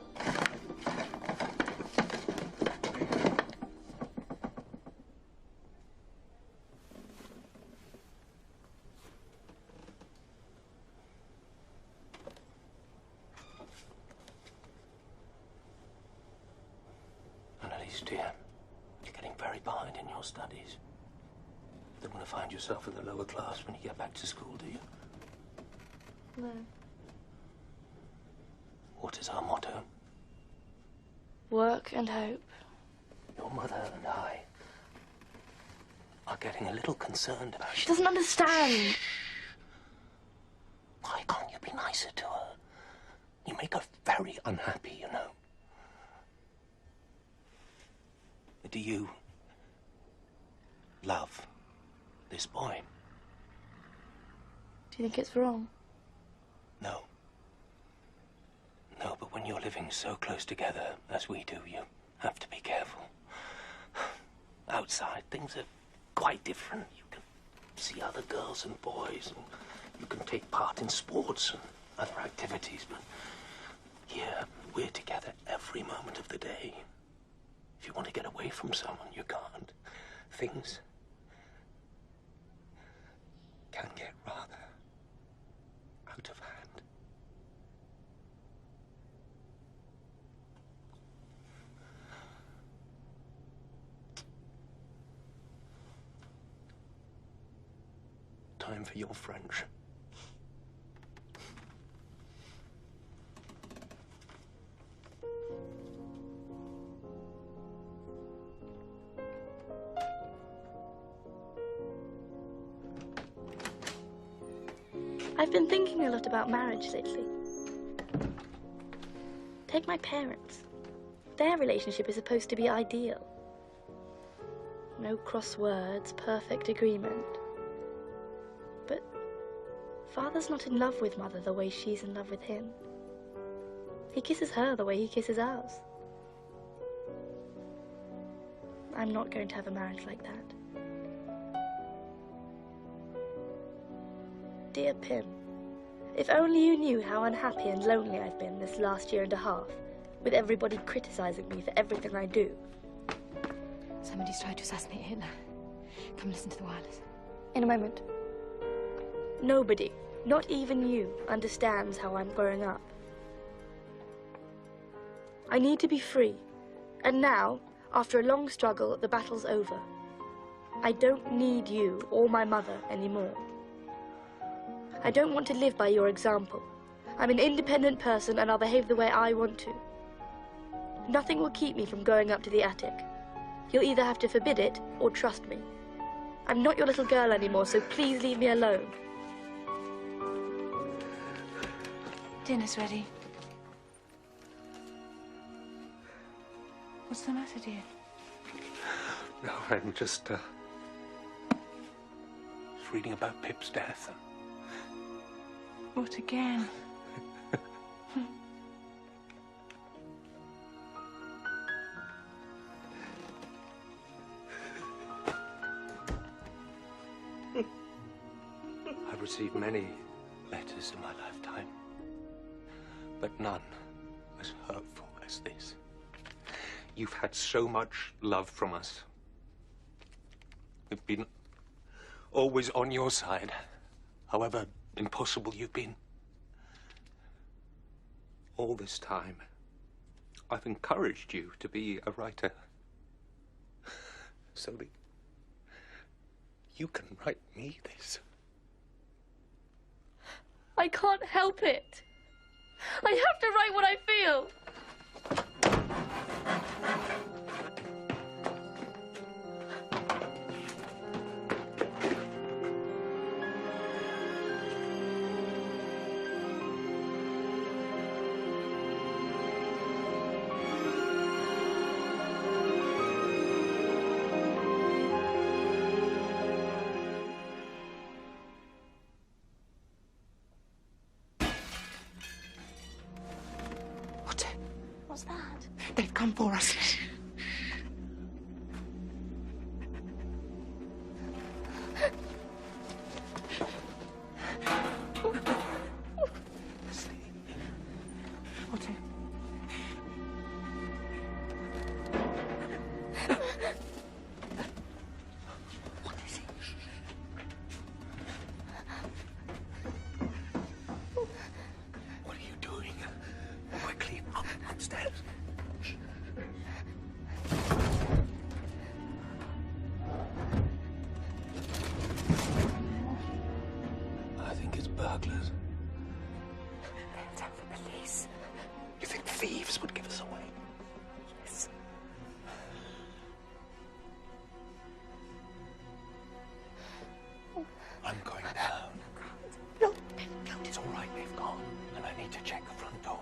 Annalise, dear, you're getting very behind in your studies. You don't want to find yourself in the lower class when you get back to school, do you? No. What is our motto? Work and hope. Your mother and I are getting a little concerned about She doesn't understand. Why can't you be nicer to her? You make her very unhappy, you know. Do you love this boy? Do you think it's wrong? No. No, but when you're living so close together as we do, you have to be careful. Outside, things are quite different. You can see other girls and boys, and you can take part in sports and other activities, but here, We're together every moment of the day. If you want to get away from someone, you can't. Things can get rather out of hand. Time for your French. I've been thinking a lot about marriage lately. Take my parents. Their relationship is supposed to be ideal. No cross words, perfect agreement. But Father's not in love with Mother the way she's in love with him. He kisses her the way he kisses ours. I'm not going to have a marriage like that. Dear Pim, if only you knew how unhappy and lonely I've been this last year and a half, with everybody criticizing me for everything I do. Somebody's tried to assassinate Hitler. Come listen to the wireless. In a moment. Nobody, not even you, understands how I'm growing up. I need to be free. And now, after a long struggle, the battle's over. I don't need you or my mother anymore. I don't want to live by your example. I'm an independent person and I'll behave the way I want to. Nothing will keep me from going up to the attic. You'll either have to forbid it or trust me. I'm not your little girl anymore, so please leave me alone. Dinner's ready. What's the matter, dear? No, I'm just reading about Pip's death. What again? I've received many letters in my lifetime, but none as hurtful as this. You've had so much love from us. We've been always on your side, however impossible you've been. All this time, I've encouraged you to be a writer, so that you can write me this. I can't help it. I have to write what I feel. What's that? They've come for us. Otto. What is it? What are you doing? Quickly, upstairs. I think it's burglars. Tell the police. You think thieves would give us away? Yes. I'm going down. No. It's all right, they've gone, and I need to check the front door.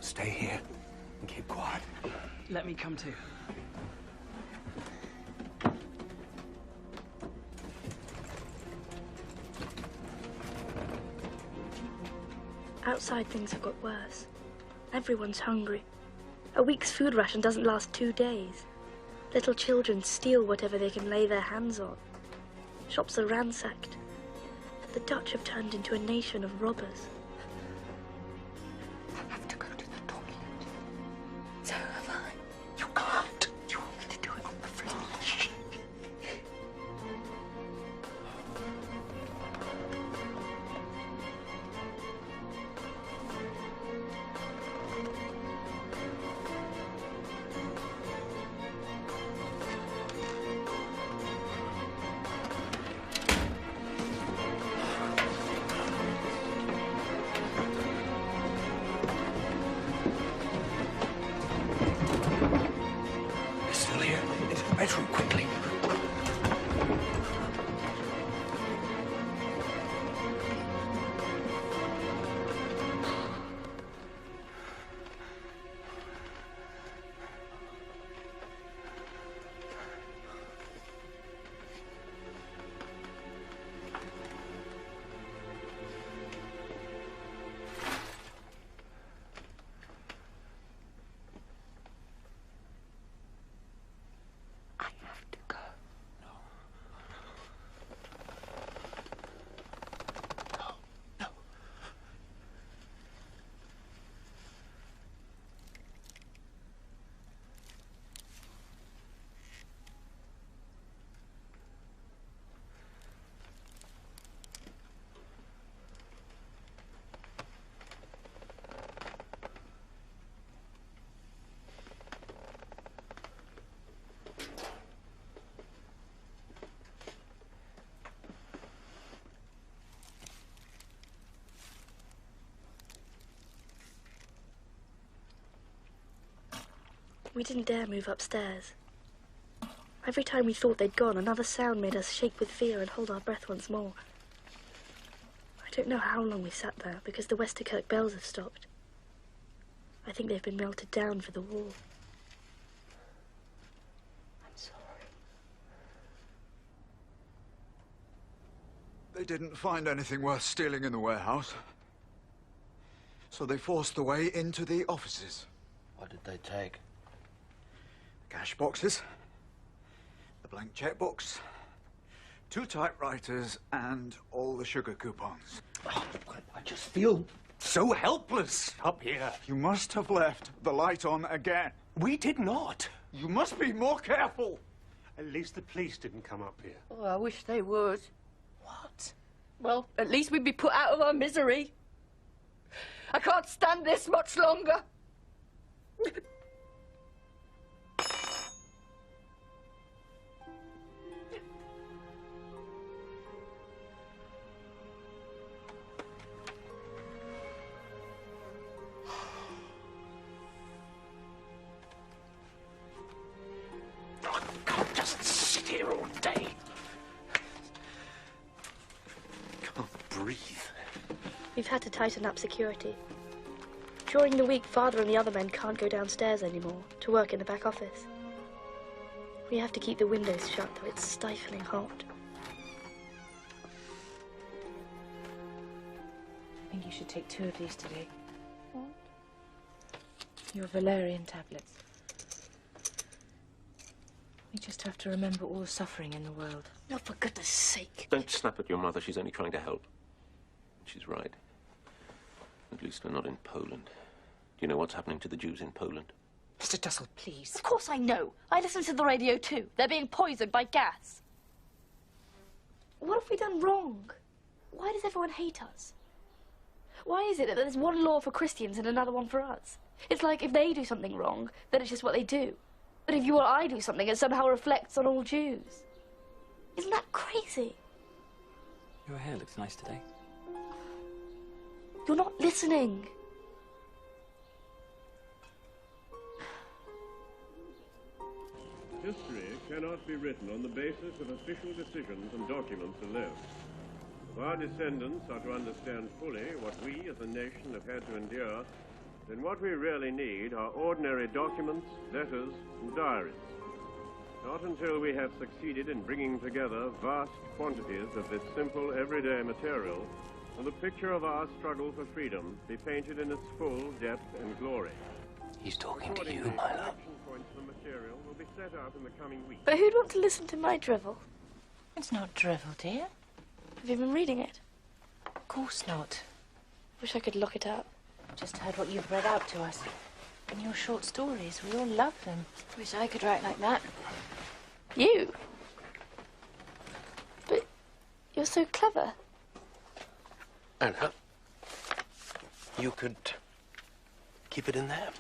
Stay here and keep quiet. Let me come too. Outside things have got worse. Everyone's hungry. A week's food ration doesn't last 2 days. Little children steal whatever they can lay their hands on. Shops are ransacked. The Dutch have turned into a nation of robbers. We didn't dare move upstairs. Every time we thought they'd gone, another sound made us shake with fear and hold our breath once more. I don't know how long we sat there, because the Westerkirk bells have stopped. I think they've been melted down for the war. I'm sorry. They didn't find anything worth stealing in the warehouse, so they forced their way into the offices. What did they take? Cash boxes, the blank checkbooks, 2 typewriters, and all the sugar coupons. Oh, I just feel so helpless up here. You must have left the light on again. We did not. You must be more careful. At least the police didn't come up here. Oh, I wish they would. What? Well, at least we'd be put out of our misery. I can't stand this much longer. I can't just sit here all day. Can't breathe. We've had to tighten up security. During the week, Father and the other men can't go downstairs anymore to work in the back office. We have to keep the windows shut, though it's stifling hot. I think you should take 2 of these today. What? Your valerian tablets. We just have to remember all the suffering in the world. No, for goodness sake. Don't snap at your mother. She's only trying to help. She's right. At least we're not in Poland. Do you know what's happening to the Jews in Poland? Mr. Dussell, please. Of course I know. I listen to the radio too. They're being poisoned by gas. What have we done wrong? Why does everyone hate us? Why is it that there's one law for Christians and another one for us? It's like if they do something wrong, then it's just what they do. But if you or I do something, it somehow reflects on all Jews. Isn't that crazy? Your hair looks nice today. You're not listening. History cannot be written on the basis of official decisions and documents alone. If our descendants are to understand fully what we as a nation have had to endure, then what we really need are ordinary documents, letters, and diaries. Not until we have succeeded in bringing together vast quantities of this simple, everyday material will the picture of our struggle for freedom be painted in its full depth and glory. He's talking to you, my love. Points of the material will be set out in the coming weeks. But who'd want to listen to my drivel? It's not drivel, dear. Have you been reading it? Of course not. Wish I could look it up. Just heard what you've read out to us. And your short stories, we all love them. Wish I could write like that. You? But you're so clever. Anna, you could keep it in there.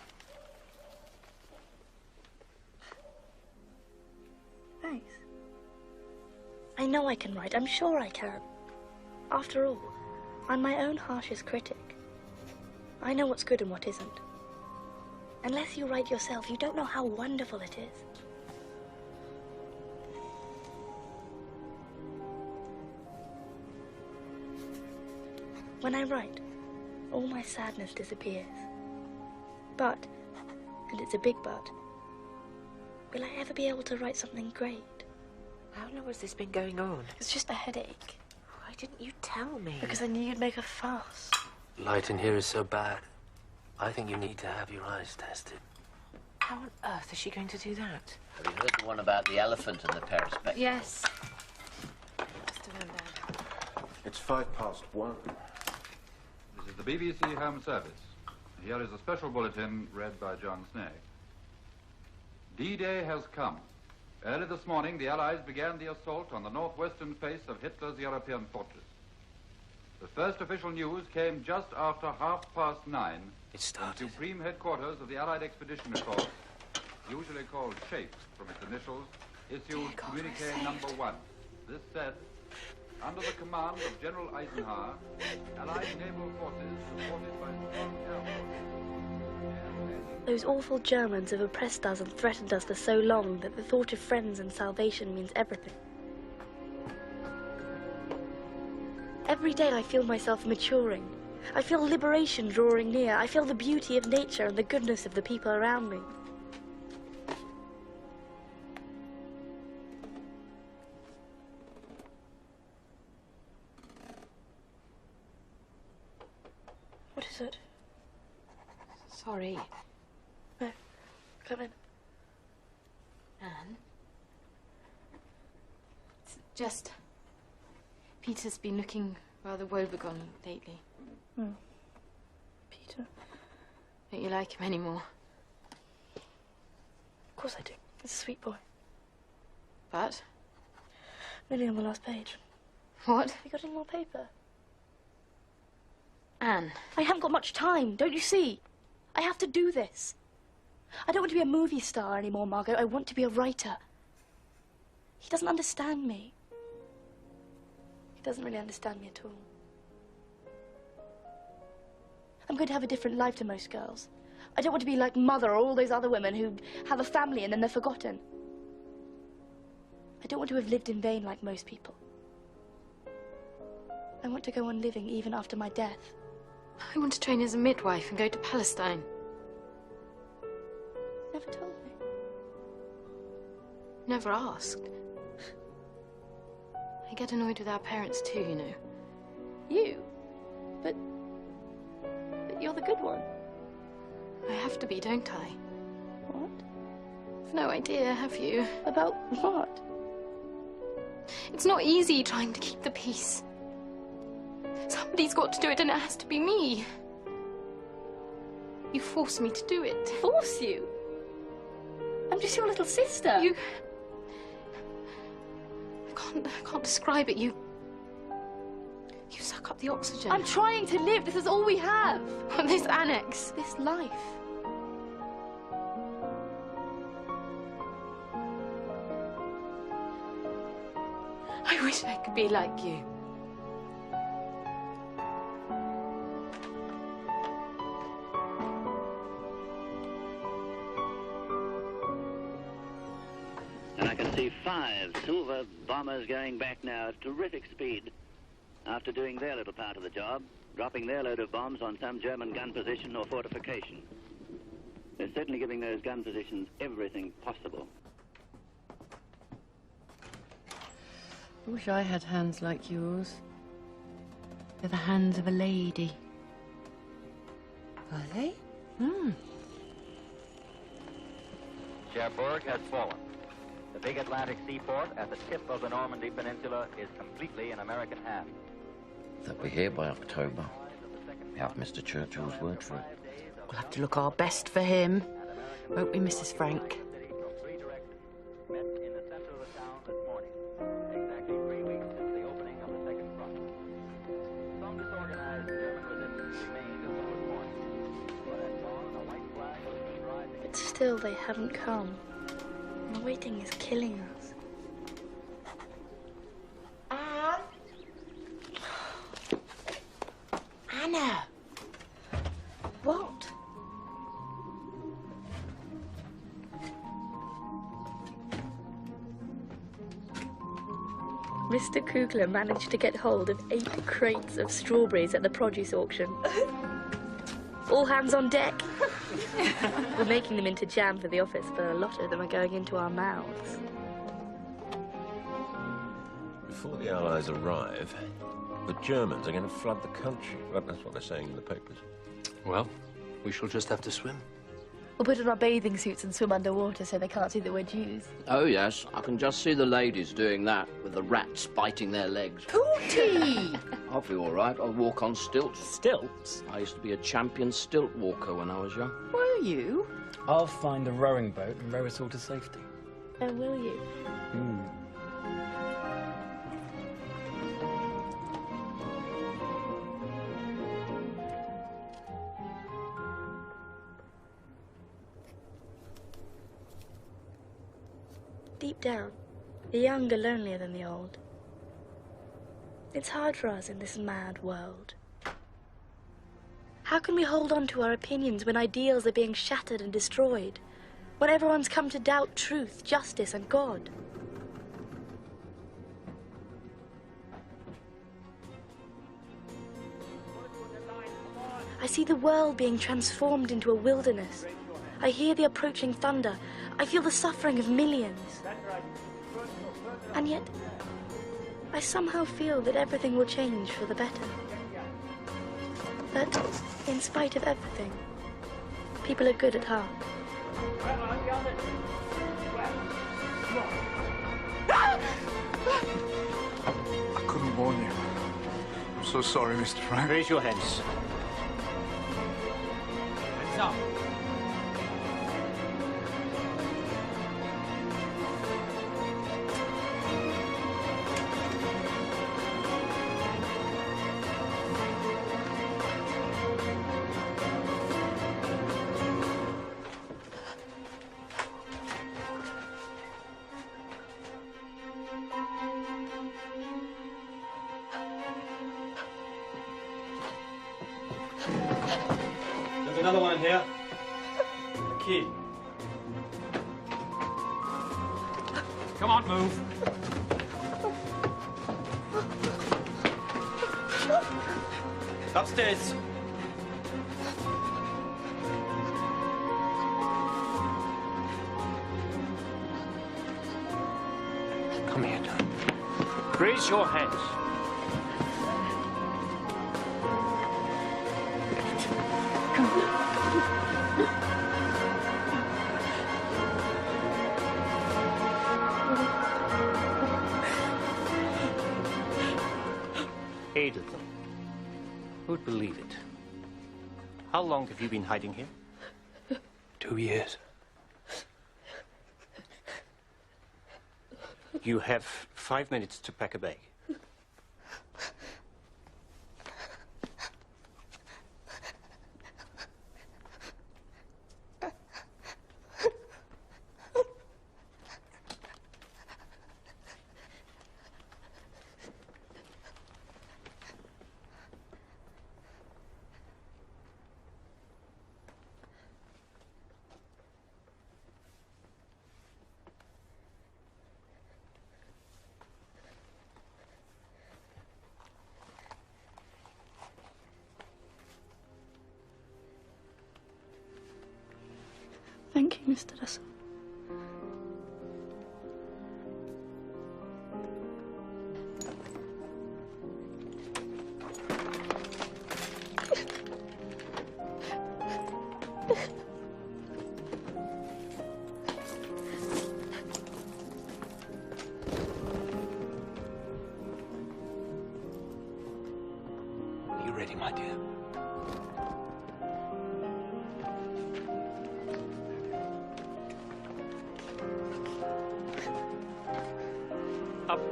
Thanks. I know I can write. I'm sure I can. After all, I'm my own harshest critic. I know what's good and what isn't. Unless you write yourself, you don't know how wonderful it is. When I write, all my sadness disappears. But, and it's a big but, will I ever be able to write something great? How long has this been going on? It's just a headache. Why didn't you tell me? Because I knew you'd make a fuss. Light in here is so bad. I think you need to have your eyes tested. How on earth is she going to do that? Have you heard the one about the elephant and the periscope? Yes. Mr. Van Daan. It's 1:05. This is the BBC Home Service. Here is a special bulletin read by John Snag. D-Day has come. Early this morning, the Allies began the assault on the northwestern face of Hitler's European fortress. The first official news came just after 9:30. It started. The Supreme Headquarters of the Allied Expeditionary Force, usually called SHAPE from its initials, issued communique number 1. This said, under the command of General Eisenhower, Allied naval forces supported by strong air forces, Those awful Germans have oppressed us and threatened us for so long that the thought of friends and salvation means everything. Every day I feel myself maturing. I feel liberation drawing near. I feel the beauty of nature and the goodness of the people around me. What is it? Sorry. No. Come in. Anne? It's just... Peter's been looking rather woebegone lately. Hmm. Peter? Don't you like him anymore? Of course I do. He's a sweet boy. But? Nearly on the last page. What? Have you got any more paper? Anne. I haven't got much time, don't you see? I have to do this. I don't want to be a movie star anymore, Margot. I want to be a writer. He doesn't understand me. He doesn't really understand me at all. I'm going to have a different life to most girls. I don't want to be like Mother or all those other women who have a family and then they're forgotten. I don't want to have lived in vain like most people. I want to go on living even after my death. I want to train as a midwife and go to Palestine. Never told me. Never asked. I get annoyed with our parents too, you know. You? But you're the good one. I have to be, don't I? What? I've no idea, have you? About what? It's not easy trying to keep the peace. Somebody's got to do it, and it has to be me. You force me to do it. Force you? I'm just your little sister. You... I can't describe it. You suck up the oxygen. I'm trying to live. This is all we have. This annex. This life. I wish I could be like you. And I can see 5 silver bombers going back now at terrific speed after doing their little part of the job, dropping their load of bombs on some German gun position or fortification. They're certainly giving those gun positions everything possible. I wish I had hands like yours. They're the hands of a lady. Are they? Hmm. Cherbourg has fallen. The big Atlantic seaport at the tip of the Normandy Peninsula is completely in American hands. They'll be here by October. We have Mr. Churchill's word for it. We'll have to look our best for him, won't we, Mrs. Frank? But still, they haven't come. The waiting is killing us. Anna! What? Mr. Kugler managed to get hold of 8 crates of strawberries at the produce auction. All hands on deck. We're making them into jam for the office, but a lot of them are going into our mouths. Before the Allies arrive, the Germans are going to flood the country. Well, that's what they're saying in the papers. Well, we shall just have to swim. We'll put on our bathing suits and swim underwater so they can't see that we're Jews. Oh, yes. I can just see the ladies doing that with the rats biting their legs. Pooty! I'll be all right. I'll walk on stilts. Stilts? I used to be a champion stilt walker when I was young. Were you? I'll find a rowing boat and row us all to safety. Oh, will you? Deep down, the young are lonelier than the old. It's hard for us in this mad world. How can we hold on to our opinions when ideals are being shattered and destroyed? When everyone's come to doubt truth, justice, and God? I see the world being transformed into a wilderness. I hear the approaching thunder. I feel the suffering of millions. And yet, I somehow feel that everything will change for the better. That, in spite of everything, people are good at heart. I couldn't warn you. I'm so sorry, Mr. Frank. Raise your hands. Hands up. Another one in here. A key. Come on, move. Upstairs. Come here, John. Raise your hands. Edith, who'd believe it? How long have you been hiding here? 2 years. You have 5 minutes to pack a bag. Thank you, Mr. Dussell. Are you ready, my dear?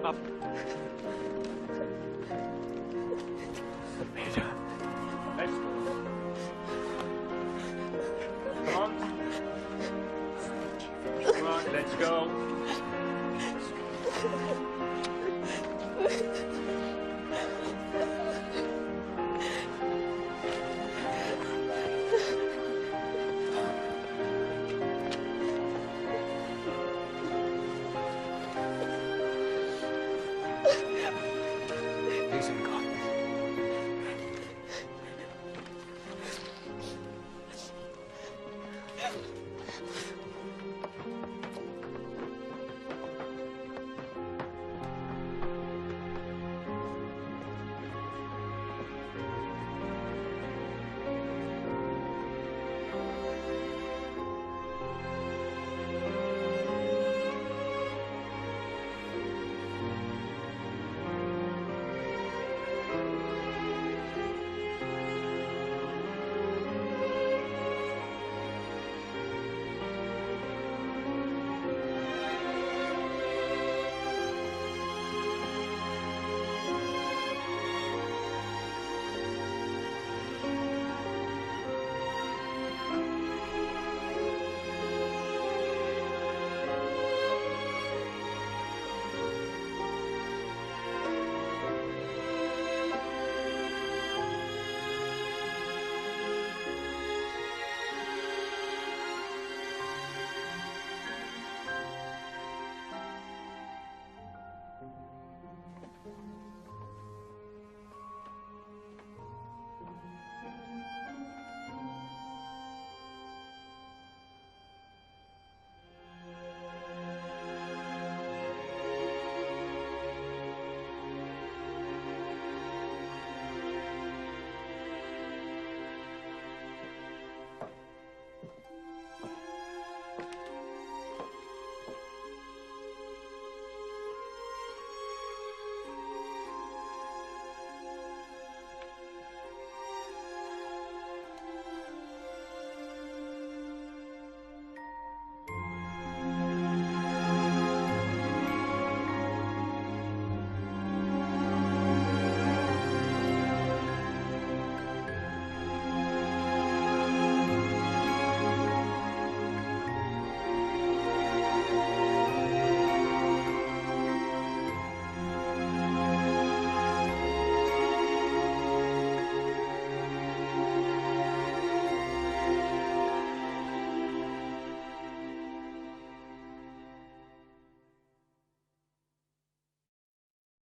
Up. Peter. Let's go. Come on. Come on, let's go. He's in God.